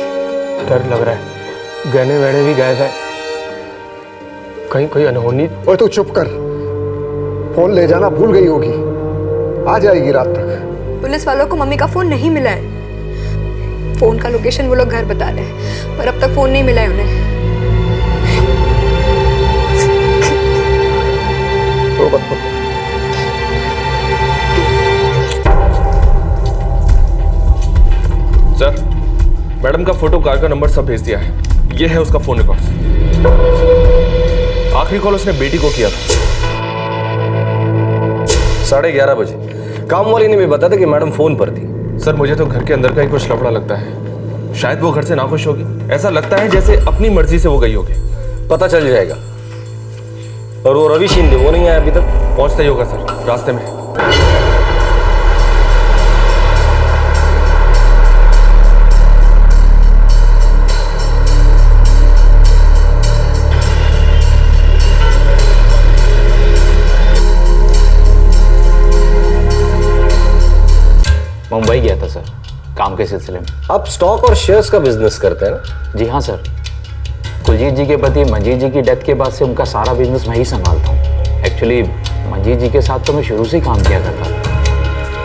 डर लग रहा है, गहने वहने भी गायब है। कहीं कोई अनहोनी। ओए तू चुप कर, फोन ले जाना भूल गई होगी, आ जाएगी रात तक। पुलिस वालों को मम्मी का फोन नहीं मिला है। फोन का लोकेशन वो लोग घर बता रहे हैं, पर अब तक फोन नहीं मिला है उन्हें। तो बत सर, मैडम का फोटो, कार का नंबर सब भेज दिया है। ये है उसका फोन रिकॉर्ड। आखिरी कॉल उसने बेटी को किया था 11:30 बजे। काम वाली ने भी बताया था कि मैडम फोन पर थी। सर, मुझे तो घर के अंदर का ही कुछ लफड़ा लगता है। शायद वो घर से नाखुश होगी। ऐसा लगता है जैसे अपनी मर्जी से वो गई होगी। पता चल जाएगा। और वो रवि शिंदे, वो नहीं आया अभी तक? पहुंचता ही होगा सर, रास्ते में। मुंबई गया था सर, काम के सिलसिले में। आप स्टॉक और शेयर्स का बिजनेस करते हैं ना? जी हाँ सर। कुलजीत जी के पति मंजीत जी की डेथ के बाद से उनका सारा बिजनेस मैं ही संभालता हूँ। एक्चुअली मंजीत जी के साथ तो मैं शुरू से ही काम किया करता था।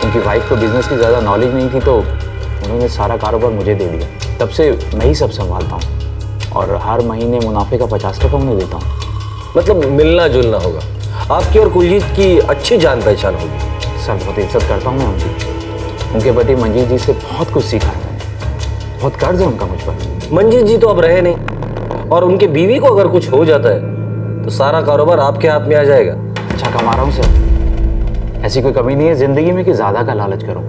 उनकी वाइफ को बिजनेस की ज़्यादा नॉलेज नहीं थी, तो उन्होंने सारा कारोबार मुझे दे दिया। तब से मैं ही सब संभालता हूँ और हर महीने मुनाफे का 50% उन्हें देता हूँ। मतलब मिलना जुलना होगा। आपकी और कुलजीत की अच्छी जान पहचान होगी। सर, बहुत इज्जत करता हूँ मैं उनकी। उनके पति मंजीत जी से बहुत कुछ सीखा है मैंने। बहुत कर्ज है उनका मुझ पर। मंजीत जी तो अब रहे नहीं, और उनके बीवी को अगर कुछ हो जाता है तो सारा कारोबार आपके हाथ में आ जाएगा। अच्छा कमा रहा हूँ सर, ऐसी कोई कमी नहीं है जिंदगी में कि ज्यादा का लालच करूँ।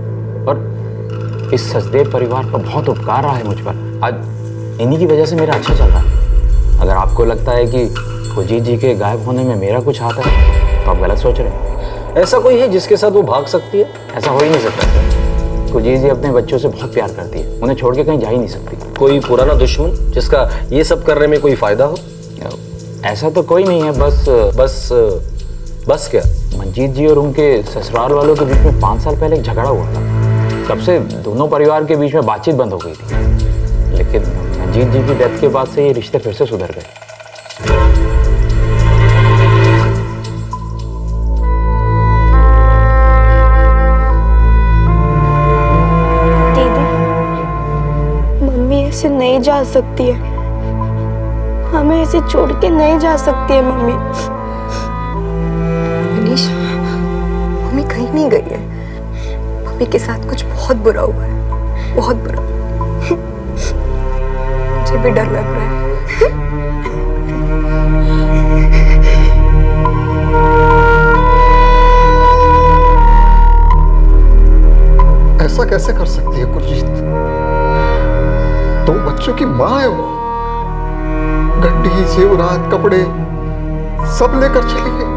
और इस सचदेव परिवार का बहुत उपकार रहा है मुझ पर। आज इन्हीं की वजह से मेरा अच्छा चल रहा है। अगर आपको लगता है कि कुलजीत जी के गायब होने में मेरा कुछ हाथ है तो आप गलत सोच रहे हैं। ऐसा कोई है जिसके साथ वो भाग सकती है? ऐसा हो ही नहीं सकता सर। कुलजीत जी अपने बच्चों से बहुत प्यार करती है, उन्हें छोड़ के कहीं जा ही नहीं सकती। कोई पुराना दुश्मन जिसका ये सब करने में कोई फायदा हो? ऐसा तो कोई नहीं है। बस क्या? मंजीत जी और उनके ससुराल वालों के बीच में 5 साल पहले एक झगड़ा हुआ था। तब से दोनों परिवार के बीच में बातचीत बंद हो गई थी। लेकिन मंजीत जी की डेथ के बाद से ये रिश्ते फिर से सुधर गए। ऐसे नहीं जा सकती है, हमें ऐसे छोड़ के नहीं जा सकती है मम्मी। मनीष, मम्मी कहीं नहीं गई है। मम्मी के साथ कुछ बहुत बुरा हुआ है, बहुत बुरा। मुझे भी डर लग रहा है। ऐसा कैसे कर सकती है कुलजीत? तो बच्चों की माँ है वो। गड्डी, जेवरात, कपड़े सब लेकर चली गई।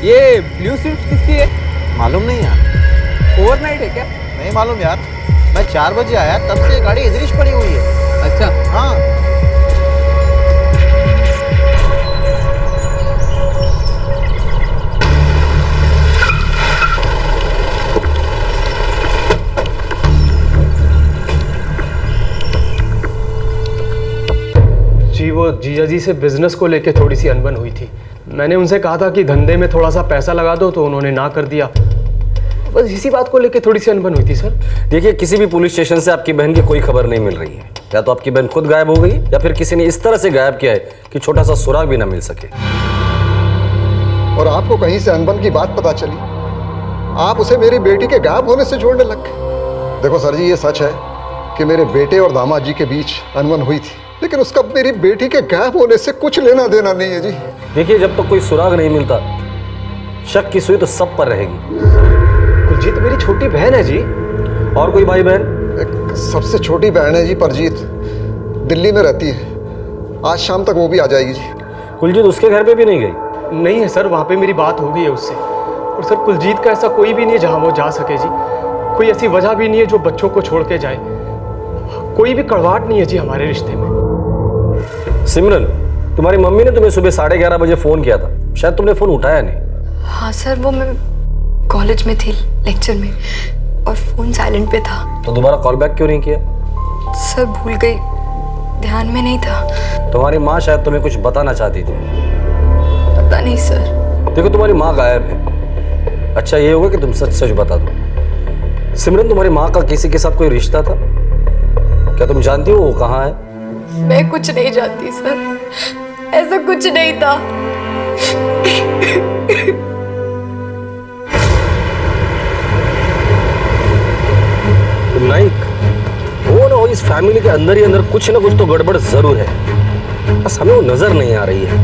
ये ब्लू स्विफ्ट किसकी है? मालूम नहीं यार। ओवरनाइट है क्या? नहीं मालूम यार, मैं 4 बजे आया तब से गाड़ी इधर ही पड़ी हुई है। अच्छा हाँ। जी वो जीजा जी से बिजनेस को लेके थोड़ी सी अनबन हुई थी। मैंने उनसे कहा था कि धंधे में थोड़ा सा पैसा लगा दो, तो उन्होंने ना कर दिया। बस इसी बात को लेके थोड़ी सी अनबन हुई थी सर। देखिए, किसी भी पुलिस स्टेशन से आपकी बहन की कोई खबर नहीं मिल रही है। या तो आपकी बहन खुद गायब हो गई या फिर किसी ने इस तरह से गायब किया है कि छोटा सा सुराग भी ना मिल सके। और आपको कहीं से अनबन की बात पता चली, आप उसे मेरी बेटी के गायब होने से जोड़ने लग गए। देखो सर जी, ये सच है कि मेरे बेटे और दामाद जी के बीच अनबन हुई थी, लेकिन उसका मेरी बेटी के गायब होने से कुछ लेना देना नहीं है जी। देखिए, जब तक कोई सुराग नहीं मिलता, शक की सुई तो सब पर रहेगी। कुलजीत मेरी छोटी बहन है जी। और कोई भाई बहन? एक सबसे छोटी बहन है जी, परजीत, दिल्ली में रहती है। आज शाम तक वो भी आ जाएगी जी। कुलजीत उसके घर पे भी नहीं गई? नहीं है सर, वहाँ पे मेरी बात हो गई है उससे। और सर कुलजीत का ऐसा कोई भी नहीं है जहाँ वो जा सके जी। कोई ऐसी वजह भी नहीं है जो बच्चों को छोड़ के जाए। कोई भी कड़वाहट नहीं है जी हमारे रिश्ते में। सिमरन, तुम्हारी मम्मी ने तुम्हें सुबह 11:30 बजे फोन किया था, शायद तुमने फोन उठाया नहीं। हाँ सर, वो मैं कॉलेज में थी, लेक्चर में, और फोन साइलेंट पे था। तो दोबारा कॉल बैक क्यों नहीं किया? सर भूल गई, ध्यान में नहीं था। तुम्हारी माँ शायद तुम्हें कुछ बताना चाहती थी। पता नहीं सर। देखो तुम्हारी माँ गायब है, अच्छा ये होगा कि तुम सच सच बता दो। सिमरन, तुम्हारी माँ का किसी के साथ कोई रिश्ता था? क्या तुम जानती हो वो कहाँ है? मैं कुछ नहीं जानती सर, ऐसा कुछ नहीं था। नाइक, वो ना हो इस फैमिली के अंदर ही अंदर कुछ ना कुछ तो गड़बड़ जरूर है, बस हमें वो नजर नहीं आ रही है।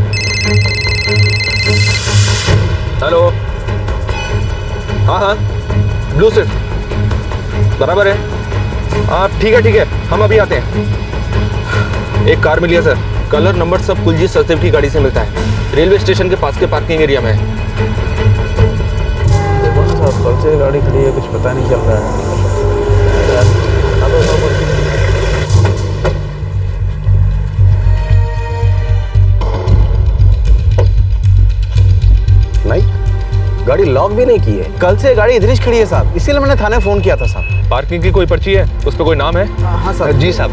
हेलो, हाँ ब्लू स्विफ्ट बराबर है। हाँ ठीक है, हम अभी आते हैं। एक कार मिली है सर, कलर नंबर सब कुलजीत सचदेव की गाड़ी से मिलता है। रेलवे स्टेशन के पास के पार्किंग एरिया में है। देखो ना साहब, कल से गाड़ी खड़ी है, कुछ पता नहीं चल रहा है। नाइक, गाड़ी लॉक भी नहीं की है। कल से गाड़ी इधर ही खड़ी है साहब, इसीलिए मैंने थाने फोन किया था साहब। पार्किंग की कोई पर्ची है, उस पर कोई नाम है? हाँ सर। जी साहब।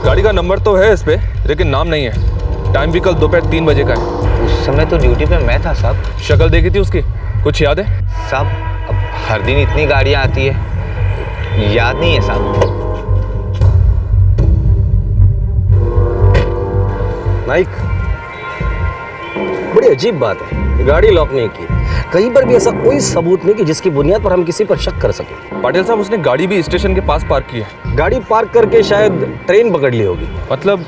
गाड़ी का नंबर तो है इस पे, लेकिन नाम नहीं है। टाइम भी कल दोपहर 3 बजे का है। उस समय तो ड्यूटी पे मैं था साहब। शक्ल देखी थी उसकी, कुछ याद है? साहब अब हर दिन इतनी गाड़ियां आती है, याद नहीं है साहब। नाइक, बड़ी अजीब बात है, गाड़ी लॉक नहीं की, कहीं पर भी ऐसा कोई सबूत नहीं कि जिसकी बुनियाद पर हम किसी पर शक कर सकें। पाटिल साहब, उसने गाड़ी भी स्टेशन के पास पार्क की है। गाड़ी पार्क करके शायद ट्रेन पकड़ ली होगी। मतलब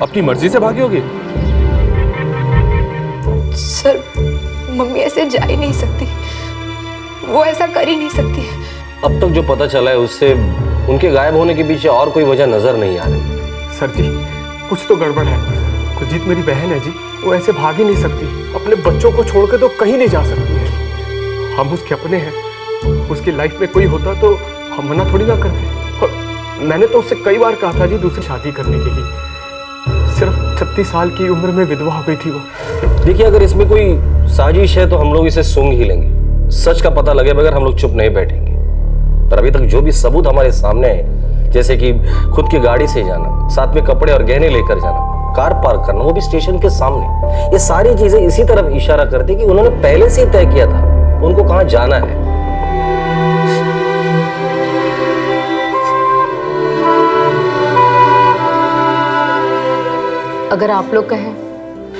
अपनी मर्जी से भागी होगी? सर मम्मी ऐसे जा ही नहीं सकती, वो ऐसा कर ही नहीं सकती। अब तक जो पता चला है उससे उनके गायब होने के पीछे और कोई वजह नजर नहीं आ रही। सर जी कुछ तो गड़बड़ है। कुलजीत मेरी बहन है जी, वो ऐसे भाग ही नहीं सकती, अपने बच्चों को छोड़ के तो कहीं नहीं जा सकती है। हम उसके अपने हैं, उसकी लाइफ में कोई होता तो हम मना थोड़ी ना करते। और मैंने तो उससे कई बार कहा था जी दूसरी शादी करने के लिए। सिर्फ 36 साल की उम्र में विधवा हो गई थी वो। देखिए, अगर इसमें कोई साजिश है तो हम लोग इसे सूंघ ही लेंगे। सच का पता लगे बगैर हम लोग चुप नहीं बैठेंगे। पर अभी तक जो भी सबूत हमारे सामने है, जैसे कि खुद की गाड़ी से जाना, साथ में कपड़े और गहने लेकर जाना, कार पार्क करना, वो भी स्टेशन के सामने, ये सारी चीजें इसी तरफ इशारा करती कि उन्होंने पहले से ही तय किया था उनको कहां जाना है। अगर आप लोग कहें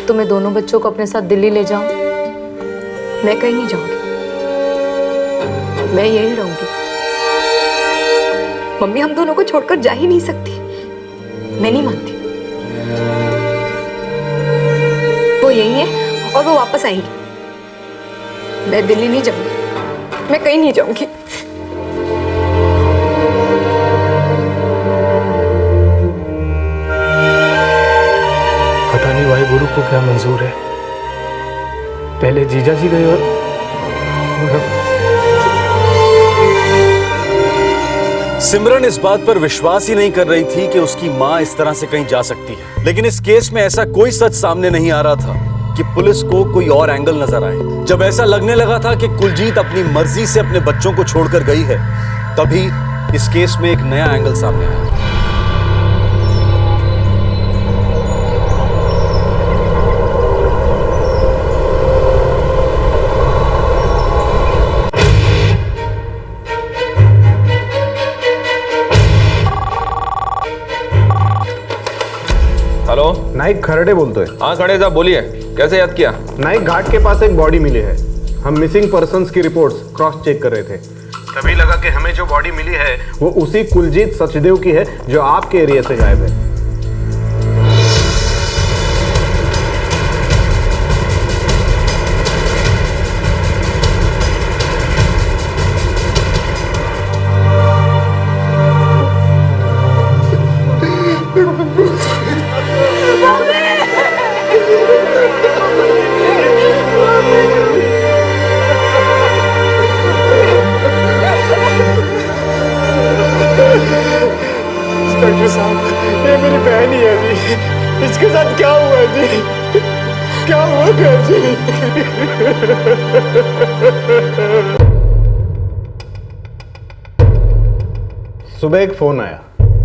तो मैं दोनों बच्चों को अपने साथ दिल्ली ले जाऊं। मैं कहीं नहीं जाऊंगी, मैं यहीं रहूंगी। मम्मी हम दोनों को छोड़कर जा ही नहीं सकती, मैं नहीं मानती। वो यहीं है और वो वापस आएंगी। मैं दिल्ली नहीं जाऊंगी, मैं कहीं नहीं जाऊंगी। पता नहीं वाहे गुरु को क्या मंजूर है, पहले जीजा जी गए और सिमरन इस बात पर विश्वास ही नहीं कर रही थी कि उसकी मां इस तरह से कहीं जा सकती है। लेकिन इस केस में ऐसा कोई सच सामने नहीं आ रहा था कि पुलिस को कोई और एंगल नजर आए। जब ऐसा लगने लगा था कि कुलजीत अपनी मर्जी से अपने बच्चों को छोड़कर गई है, तभी इस केस में एक नया एंगल सामने आया। हेलो, नाइक खरड़े बोलते हैं। हाँ खड़े साहब, बोलिए, कैसे याद किया? नाइक, घाट के पास एक बॉडी मिली है। हम मिसिंग पर्संस की रिपोर्ट्स क्रॉस चेक कर रहे थे, तभी लगा कि हमें जो बॉडी मिली है वो उसी कुलजीत सचदेव की है जो आपके एरिया से गायब है। दूंगा जी। सुबह एक फोन आया,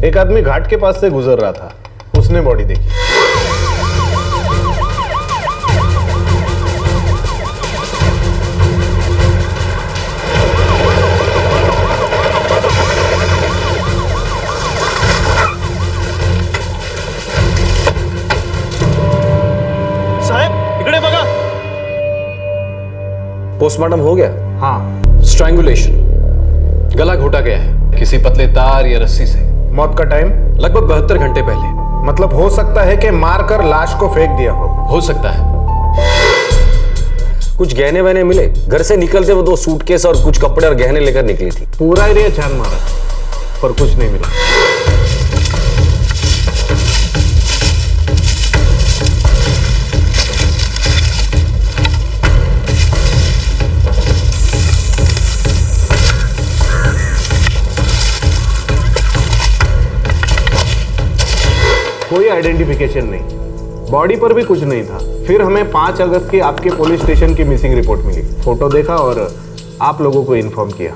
एक आदमी घाट के पास से गुजर रहा था, उसने बॉडी देखी। साहब इकडे बघा। पोस्टमार्टम हो गया? हाँ। स्ट्रैंगुलेशन, गला घोटा गया है किसी पतले तार या रस्सी से। मौत का टाइम लगभग 72 घंटे पहले। मतलब हो सकता है कि मारकर लाश को फेंक दिया हो सकता है। कुछ गहने वहने मिले? घर से निकलते वो 2 सूटकेस और कुछ कपड़े और गहने लेकर निकली थी। पूरा एरिया छान मारा पर कुछ नहीं मिला। कोई आइडेंटिफिकेशन नहीं, बॉडी पर भी कुछ नहीं था। फिर हमें 5 अगस्त की आपके पुलिस स्टेशन की मिसिंग रिपोर्ट मिली, फोटो देखा और आप लोगों को इन्फॉर्म किया।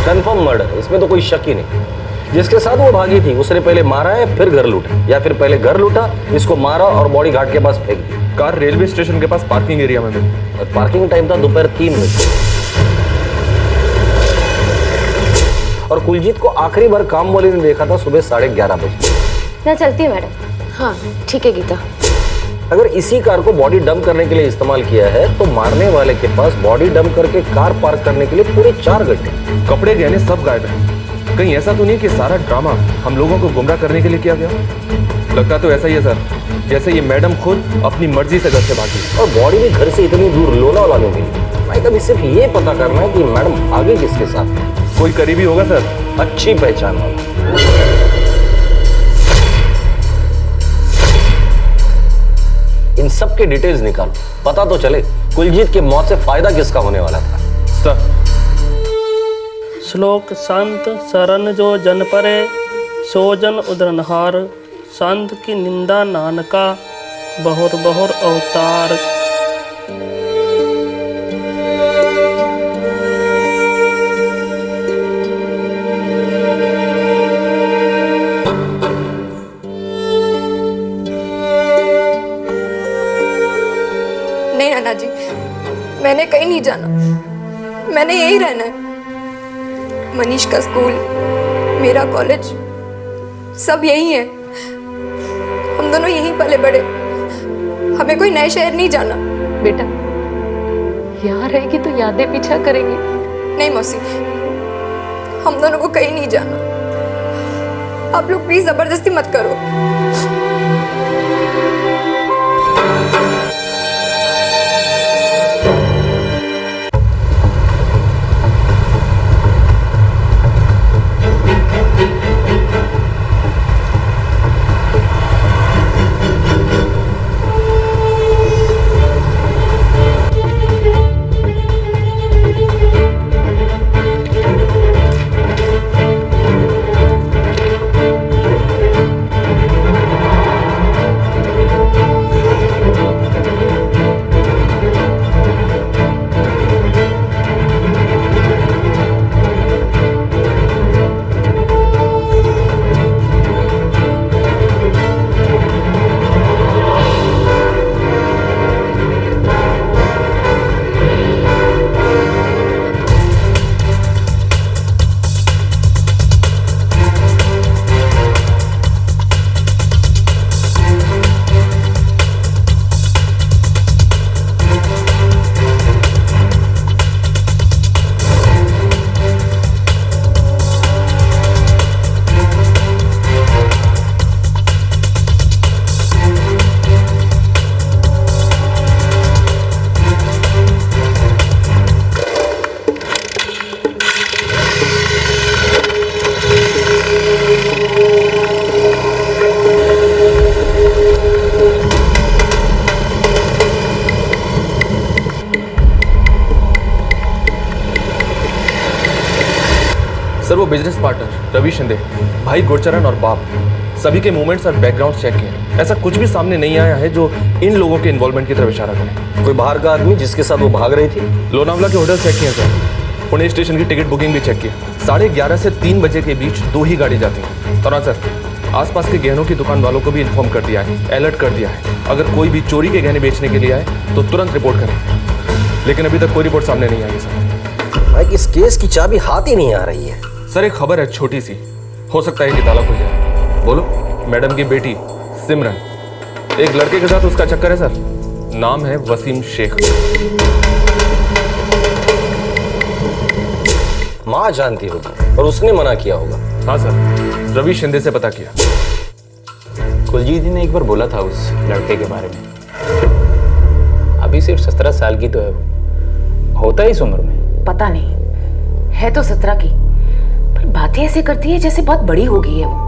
कंफर्म मर्डर, इसमें तो कोई शक ही नहीं। जिसके साथ वो भागी थी उसने पहले मारा है फिर घर लूटा, या फिर पहले घर लूटा, इसको मारा और बॉडी घाट के पास फेंक दी। कार रेलवे स्टेशन के पास पार्किंग एरिया में मिली और पार्किंग टाइम था दोपहर 3 बजे। और कुलजीत को आखिरी बार काम वाले ने देखा था सुबह 11:30 बजे। मैं चलती हूँ मैडम। हाँ ठीक है गीता। अगर इसी कार को बॉडी डंप करने के लिए इस्तेमाल किया है तो मारने वाले के पास बॉडी डंप करके कार पार्क करने के लिए पूरे 4 घंटे। कपड़े गहने सब गायब हैं। कहीं ऐसा तो नहीं कि सारा ड्रामा हम लोगों को गुमराह करने के लिए किया गया? लगता तो ऐसा ही है सर, जैसे ये मैडम खुद अपनी मर्जी से घर से भागी। और बॉडी भी घर से इतनी दूर लोनावाला में मिली। भाई कभी सिर्फ ये पता करना है कि मैडम भागी किसके साथ। कोई करीबी होगा सर? अच्छी पहचान वाला। इन सब के डिटेल्स निकालो, पता तो चले कुलजीत की मौत से फायदा किसका होने वाला था। सर श्लोक संत शरण जो जन परे सो जन उदरनहार, संत की निंदा नानका बहुर बहुर अवतार। नहीं नाना जी, मैंने कहीं नहीं जाना, मैंने यही रहना है। मनीष का स्कूल, मेरा कॉलेज, सब यही है। हम दोनों यहीं पले बड़े, हमें कोई नए शहर नहीं जाना। बेटा यहाँ रहेगी तो यादें पीछा करेंगी। नहीं मौसी, हम दोनों को कहीं नहीं जाना। आप लोग प्लीज जबरदस्ती मत करो। बिजनेस पार्टनर रवि शिंदे, भाई गुरचरण और बाप, सभी के मूवमेंट्स और बैकग्राउंड चेक किए। ऐसा कुछ भी सामने नहीं आया है जो इन लोगों के इन्वॉल्वमेंट की तरफ इशारा करे। कोई बाहर का आदमी जिसके साथ वो भाग रही थी? लोनावला के होटल चेक किए सर, पुणे स्टेशन की टिकट बुकिंग भी चेक की। 11:30 से 3 बजे के बीच 2 ही गाड़ी जाती है। और हाँ सर, आसपास के गहनों की दुकान वालों को भी इन्फॉर्म कर दिया है, अलर्ट कर दिया है। अगर कोई भी चोरी के गहने बेचने के लिए आए तो तुरंत रिपोर्ट करें। लेकिन अभी तक कोई रिपोर्ट सामने नहीं आई सर। भाई इस केस की चाबी हाथ ही नहीं आ रही है। सर एक खबर है छोटी सी, हो सकता है कि ताला खुल जाए। बोलो। मैडम की बेटी सिमरन, एक लड़के के साथ उसका चक्कर है सर, नाम है वसीम शेख। माँ जानती होगी और उसने मना किया होगा। हाँ सर, रवि शिंदे से पता किया। कुलजीत जी ने एक बार बोला था उस लड़के के बारे में, अभी सिर्फ 17 साल की तो है वो, होता है इस उम्र में। पता नहीं, है तो 17 की, पर बातें ऐसे करती है जैसे बहुत बड़ी हो गई है वो।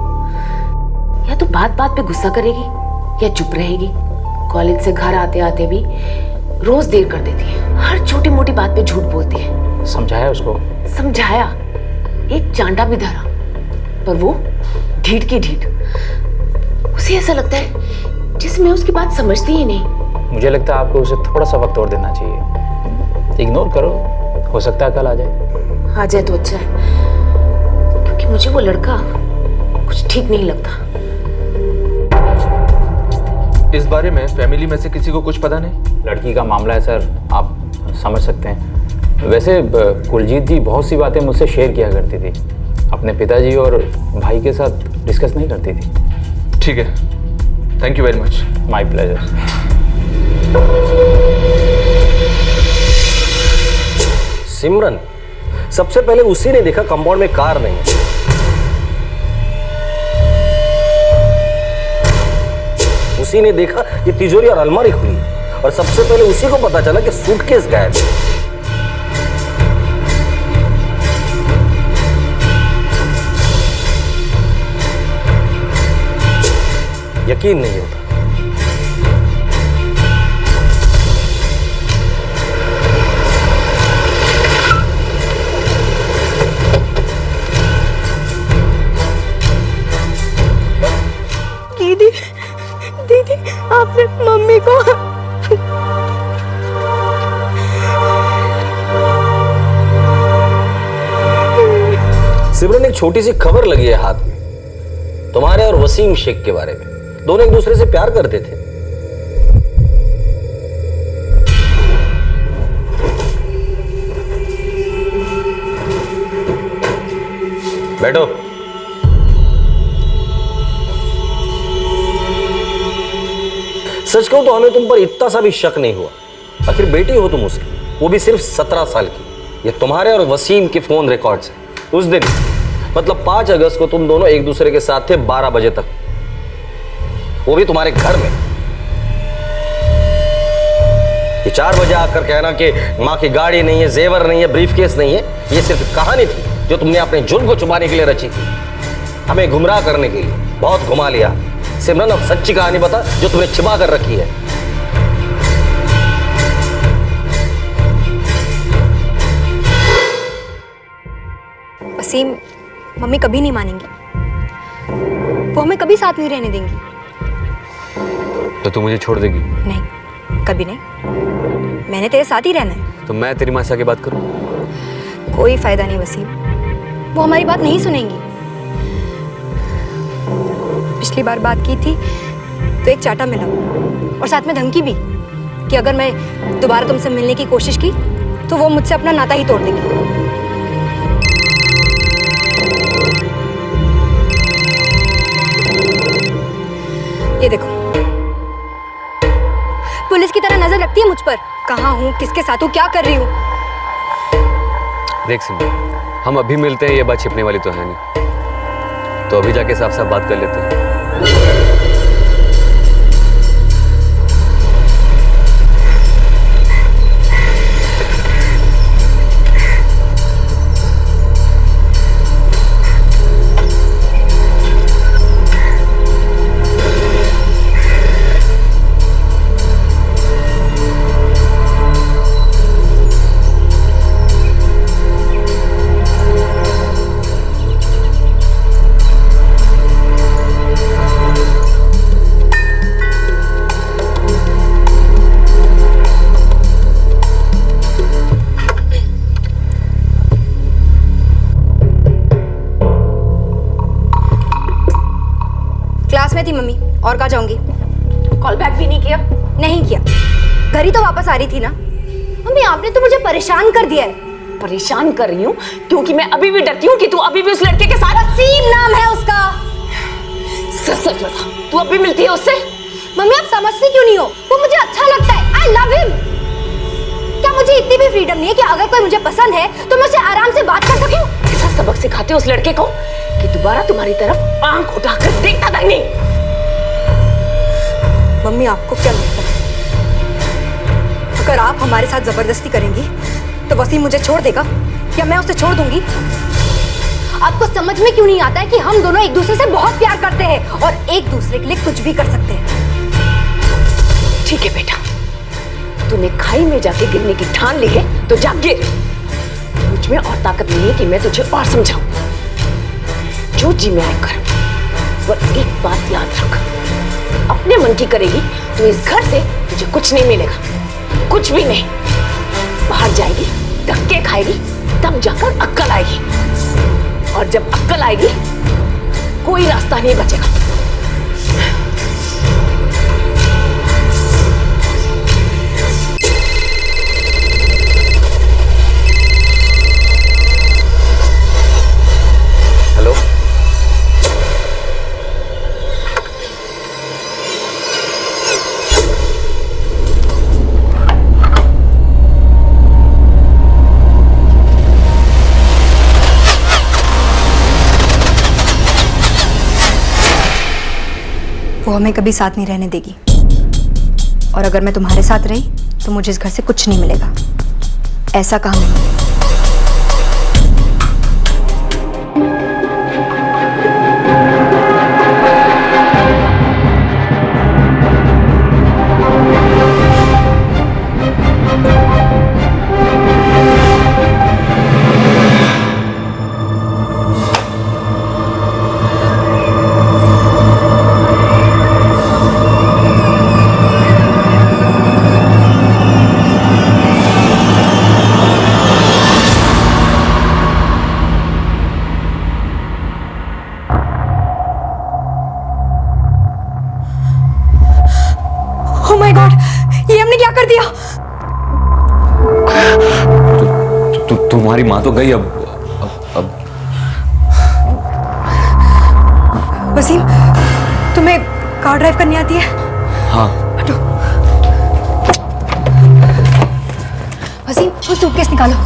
या तो बात बात पे गुस्सा करेगी या चुप रहेगी। कॉलेज से घर आते आते भी रोज देर कर देती है, हर छोटी मोटी बात पे झूठ बोलती है। समझाया उसको? समझाया, एक चांटा भी धरा, पर वो ढीठ की ढीठ। उसे ऐसा लगता है जैसे मैं उसकी बात समझती ही नहीं। मुझे लगता है आपको उसे थोड़ा सा वक्त और देना चाहिए। इग्नोर करो, हो सकता है कल आ जाए। आ जाए तो अच्छा है, क्योंकि मुझे वो लड़का कुछ ठीक नहीं लगता। इस बारे में फैमिली में से किसी को कुछ पता नहीं? लड़की का मामला है सर, आप समझ सकते हैं। वैसे कुलजीत जी बहुत सी बातें मुझसे शेयर किया करती थी, अपने पिताजी और भाई के साथ डिस्कस नहीं करती थी। ठीक है, thank you very much. My pleasure. Simran, सबसे पहले उसी ने देखा कंपाउंड में कार नहीं है। उसी ने देखा कि तिजोरी और अलमारी खुली है, और सबसे पहले उसी को पता चला कि सूटकेस गायब है। यकीन नहीं होता। दीदी, दीदी, आपने मम्मी को सिमरन, एक छोटी सी खबर लगी है हाथ में, तुम्हारे और वसीम शेख के बारे में। दोनों एक दूसरे से प्यार करते थे। बैठो। सच कहूं तो हमें तुम पर इतना सा भी शक नहीं हुआ। आखिर बेटी हो तुम उसकी, वो भी सिर्फ 17 साल की। ये तुम्हारे और वसीम के फोन रिकॉर्ड्स हैं। उस दिन मतलब 5 अगस्त को तुम दोनों एक दूसरे के साथ थे 12 बजे तक, वो भी तुम्हारे घर में। ये 4 बजे आकर कहना कि माँ की गाड़ी नहीं है, जेवर नहीं है, ब्रीफकेस नहीं है, ये सिर्फ कहानी थी जो तुमने अपने जुर्म को छुपाने के लिए रची थी, हमें गुमराह करने के लिए। बहुत घुमा लिया। सिमरन, अब सच्ची कहानी बता जो तुमने छिपा कर रखी है। वसीम, मम्मी कभी नहीं मानेंगी, वो हमें कभी साथ नहीं रहने देंगी। तो तू मुझे छोड़ देगी? नहीं, कभी नहीं। मैंने तेरे साथ ही रहना है। तो मैं तेरी माँ से आके बात करूं? कोई फायदा नहीं वसीम, वो हमारी बात नहीं सुनेंगी। पिछली बार बात की थी तो एक चाटा मिला और साथ में धमकी भी कि अगर मैं दोबारा तुमसे मिलने की कोशिश की तो वो मुझसे अपना नाता ही तोड़ देगी। ये देखो, पुलिस की तरह नजर रखती है मुझ पर, कहाँ हूँ, किसके साथ हूँ, क्या कर रही हूँ। देख सिमरन, हम अभी मिलते हैं, ये बात छिपने वाली तो है नहीं, तो अभी जाके साफ साफ बात कर लेते हैं। और कहाँ जाऊंगी? कॉल बैक भी नहीं किया? नहीं किया। घर ही तो वापस आ रही थी ना। मम्मी आपने तो मुझे परेशान कर दिया है। परेशान कर रही हूँ क्योंकि मैं अभी भी डरती हूँ कि तू अभी भी उस लड़के के साथ। वसीम नाम है उसका। सच बता, तू अभी मिलती है उससे? मम्मी आप समझती क्यों नहीं हो? वो मुझे अच्छा लगता है। I love him. क्या मुझे इतनी भी फ्रीडम नहीं है कि अगर कोई मुझे पसंद है तो मैं उससे आराम से बात कर सकूं? ऐसा सबक सिखाते हो उस लड़के को कि दोबारा तुम्हारी तरफ आंख उठाकर देखता तक नहीं। मम्मी आपको क्या लगता है, अगर आप हमारे साथ जबरदस्ती करेंगी तो वसीम मुझे छोड़ देगा या मैं उसे छोड़ दूंगी? आपको समझ में क्यों नहीं आता है कि हम दोनों एक दूसरे से बहुत प्यार करते हैं और एक दूसरे के लिए कुछ भी कर सकते हैं? ठीक है बेटा, तूने खाई में जाके गिरने की ठान ली है तो जा गिर। मुझ में और ताकत नहीं है कि मैं तुझे और समझाऊं। जो जी में आए कर, पर एक बात याद रख, अपने मन की करेगी तो इस घर से तुझे कुछ नहीं मिलेगा, कुछ भी नहीं। बाहर जाएगी, धक्के खाएगी, तब जाकर अक्ल आएगी, और जब अक्ल आएगी कोई रास्ता नहीं बचेगा। हेलो, वो हमें कभी साथ नहीं रहने देगी, और अगर मैं तुम्हारे साथ रही तो मुझे इस घर से कुछ नहीं मिलेगा। ऐसा कहा मैंने। Oh my God, ये हमने क्या कर दिया? तुम्हारी माँ तो गई, अब वसीम, तुम्हें कार ड्राइव करनी आती है? हाँ। हटो। वसीम, वो सूटकेस निकालो।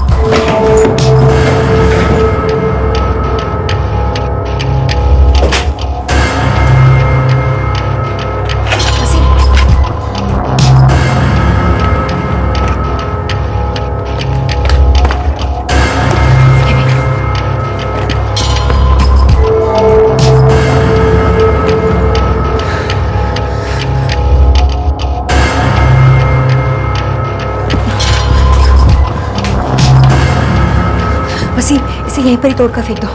वसीम, इसे यहीं पर ही तोड़कर फेंक दो।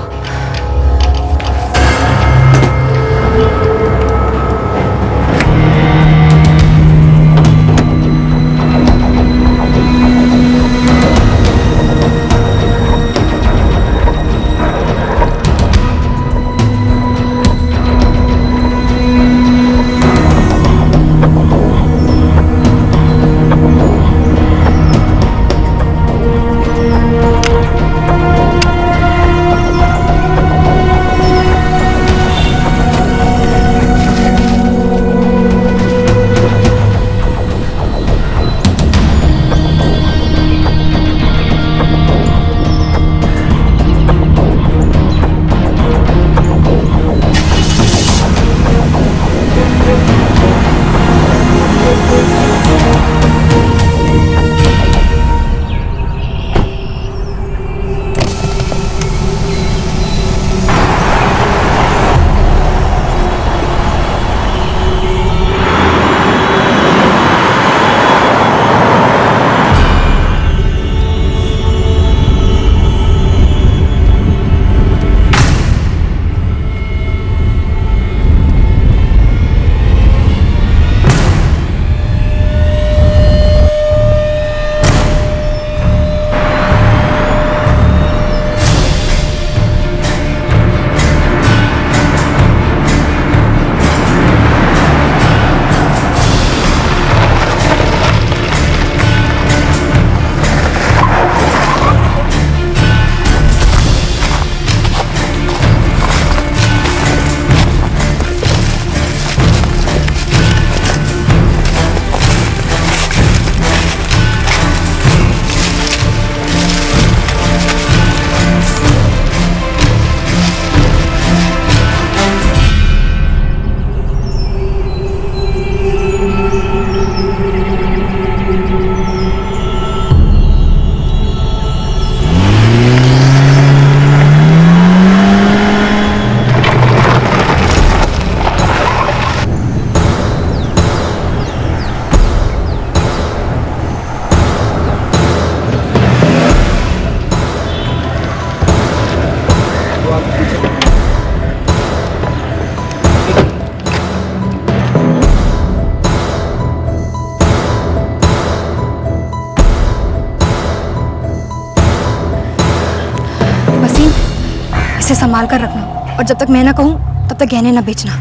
इसे संभाल कर रखना और जब तक मैं ना कहूँ तब तक गहने ना बेचना।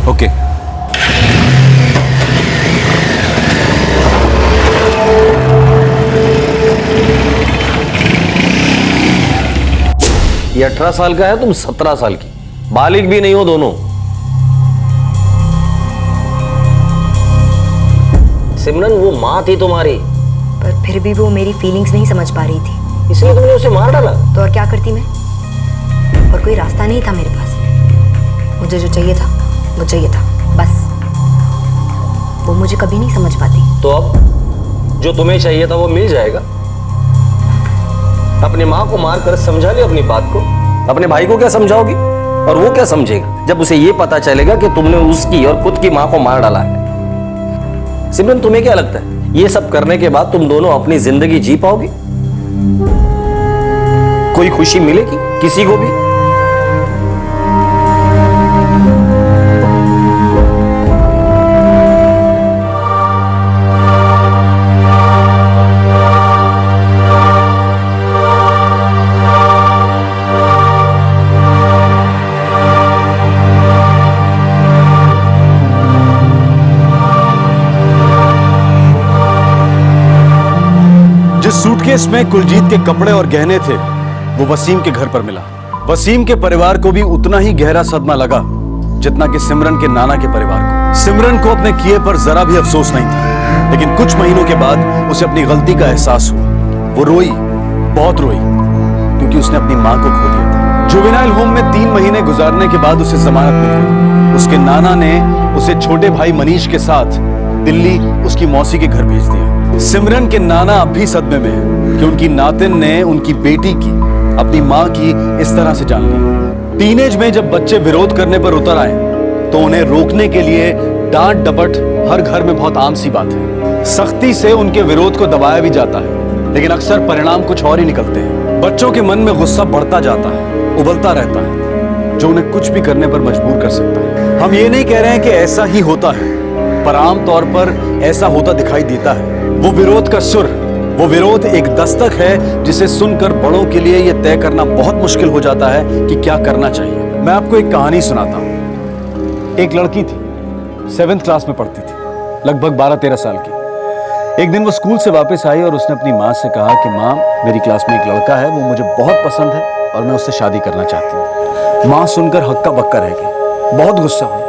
ओके। ये 18 साल का है, तुम 17 साल की, बालिग भी नहीं हो दोनों। सिमरन वो माँ थी तुम्हारी, पर फिर भी वो मेरी फीलिंग्स नहीं समझ पा रही थी, इसलिए तुमने उसे मार डाला। तो और क्या करती मैं, और कोई रास्ता नहीं था मेरे पास। मुझे जो चाहिए था वो चाहिए था, बस। वो मुझे कभी नहीं समझ पाती। तो अब जो तुम्हें चाहिए था वो मिल जाएगा। अपनी माँ को मार कर समझा ले अपनी बात को, अपने भाई को क्या समझाओगी और वो क्या समझेगा जब उसे ये पता चलेगा कि तुमने उसकी और खुद की माँ को मार डाला है। सिमरन तुम्हें क्या लगता है ये सब करने के बाद तुम दोनों अपनी जिंदगी जी पाओगे? कोई खुशी मिलेगी किसी को भी? जिस सूटकेस में कुलजीत के कपड़े और गहने थे वो वसीम के घर पर मिला। वसीम के परिवार को भी उतना ही गहरा सदमा लगा जितना कि सिमरन के नाना के परिवार को। सिमरन को अपने किए पर जरा भी अफसोस नहीं था, लेकिन कुछ महीनों के बाद उसे अपनी गलती का एहसास हुआ। वो रोई, बहुत रोई, क्योंकि उसने अपनी माँ को खो दिया था। जुवेनाइल होम में 3 महीने गुजारने के बाद उसे जमानत मिल गई। उसके नाना ने उसे छोटे भाई मनीष के साथ दिल्ली उसकी मौसी के घर भेज दिया। सिमरन के नाना अब भी सदमे में हैं कि उनकी नातिन ने उनकी बेटी की, अपनी माँ की इस तरह से जान ली। टीनेज में जब बच्चे विरोध करने पर उतर आए तो उन्हें रोकने के लिए डांट डपट हर घर में बहुत आम सी बात है। सख्ती से उनके विरोध को दबाया भी जाता है, लेकिन अक्सर परिणाम कुछ और ही निकलते हैं। बच्चों के मन में गुस्सा बढ़ता जाता है, उबलता रहता है, जो उन्हें कुछ भी करने पर मजबूर कर सकता है। हम ये नहीं कह रहे हैं कि ऐसा ही होता है, पर आम तौर पर ऐसा होता दिखाई देता है। वो विरोध का सुर, वो विरोध एक दस्तक है जिसे सुनकर बड़ों के लिए यह तय करना बहुत मुश्किल हो जाता है कि क्या करना चाहिए। मैं आपको एक कहानी सुनाता हूं। एक लड़की थी, 7th क्लास में पढ़ती थी, लगभग 12-13 साल की। एक दिन वो स्कूल से वापस आई और उसने अपनी माँ से कहा कि माँ, मेरी क्लास में एक लड़का है, वो मुझे बहुत पसंद है और मैं उससे शादी करना चाहती हूँ। माँ सुनकर हक्का बक्का रह गई, बहुत गुस्सा हुई।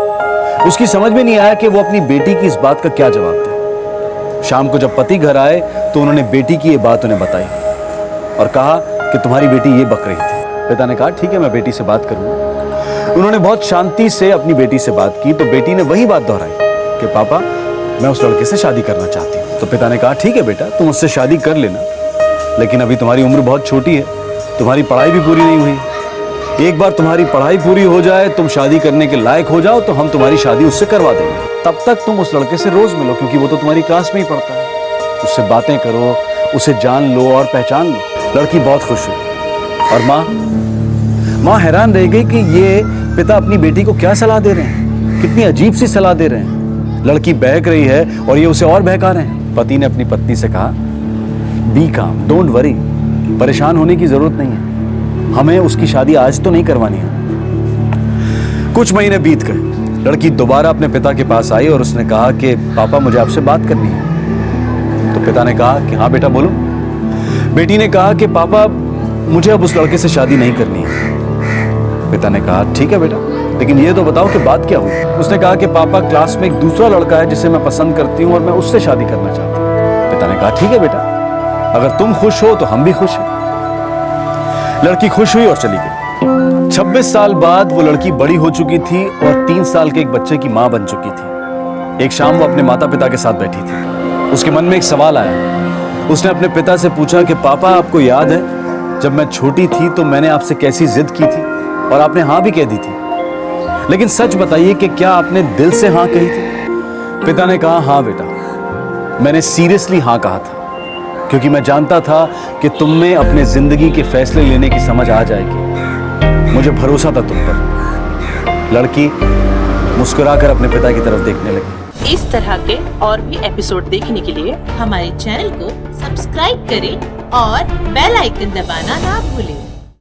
उसकी समझ में नहीं आया कि वो अपनी बेटी की इस बात का क्या जवाब दे। शाम को जब पति घर आए तो उन्होंने बेटी की ये बात उन्हें बताई और कहा कि तुम्हारी बेटी ये बक रही थी। पिता ने कहा ठीक है, मैं बेटी से बात करूंगा। उन्होंने बहुत शांति से अपनी बेटी से बात की तो बेटी ने वही बात दोहराई कि पापा, मैं उस लड़के से शादी करना चाहती हूँ। तो पिता ने कहा ठीक है बेटा, तुम उससे शादी कर लेना, लेकिन अभी तुम्हारी उम्र बहुत छोटी है, तुम्हारी पढ़ाई भी पूरी नहीं हुई है। एक बार तुम्हारी पढ़ाई पूरी हो जाए, तुम शादी करने के लायक हो जाओ तो हम तुम्हारी शादी उससे करवा देंगे। तब तक तुम उस लड़के से रोज मिलो, क्योंकि वो तो तुम्हारी क्लास में ही पढ़ता है। उससे बातें करो, उसे जान लो और पहचान लो। लड़की बहुत खुश हुई और माँ हैरान रह गई कि ये पिता अपनी बेटी को क्या सलाह दे रहे हैं, कितनी अजीब सी सलाह दे रहे हैं। लड़की बहक रही है और ये उसे और बहका रहे हैं। पति ने अपनी पत्नी से कहा, बी काम, डोंट वरी, परेशान होने की जरूरत नहीं है, हमें उसकी शादी आज तो नहीं करवानी है। कुछ महीने बीत गए। लड़की दोबारा अपने पिता के पास आई और उसने कहा कि पापा, मुझे आपसे बात करनी है। तो पिता ने कहा कि हाँ बेटा बोलो। बेटी ने कहा कि पापा, मुझे अब उस लड़के से शादी नहीं करनी है। पिता ने कहा ठीक है बेटा, लेकिन ये तो बताओ कि बात क्या हुई। उसने कहा कि पापा, क्लास में एक दूसरा लड़का है जिसे मैं पसंद करती हूँ और मैं उससे शादी करना चाहती हूँ। पिता ने कहा ठीक है बेटा, अगर तुम खुश हो तो हम भी खुश हैं। लड़की खुश हुई और चली गई। 26 साल बाद वो लड़की बड़ी हो चुकी थी और 3 साल के एक बच्चे की मां बन चुकी थी। एक शाम वो अपने माता पिता के साथ बैठी थी। उसके मन में एक सवाल आया। उसने अपने पिता से पूछा कि पापा, आपको याद है जब मैं छोटी थी तो मैंने आपसे कैसी जिद की थी और आपने हाँ भी कह दी थी, लेकिन सच बताइए कि क्या आपने दिल से हाँ कही थी? पिता ने कहा हाँ बेटा, मैंने सीरियसली हाँ कहा था, क्योंकि मैं जानता था कि तुम में अपने जिंदगी के फैसले लेने की समझ आ जाएगी। मुझे भरोसा था तुम पर। लड़की मुस्कुराकर अपने पिता की तरफ देखने लगी। इस तरह के और भी एपिसोड देखने के लिए हमारे चैनल को सब्सक्राइब करें और बेल आइकन दबाना ना भूलें।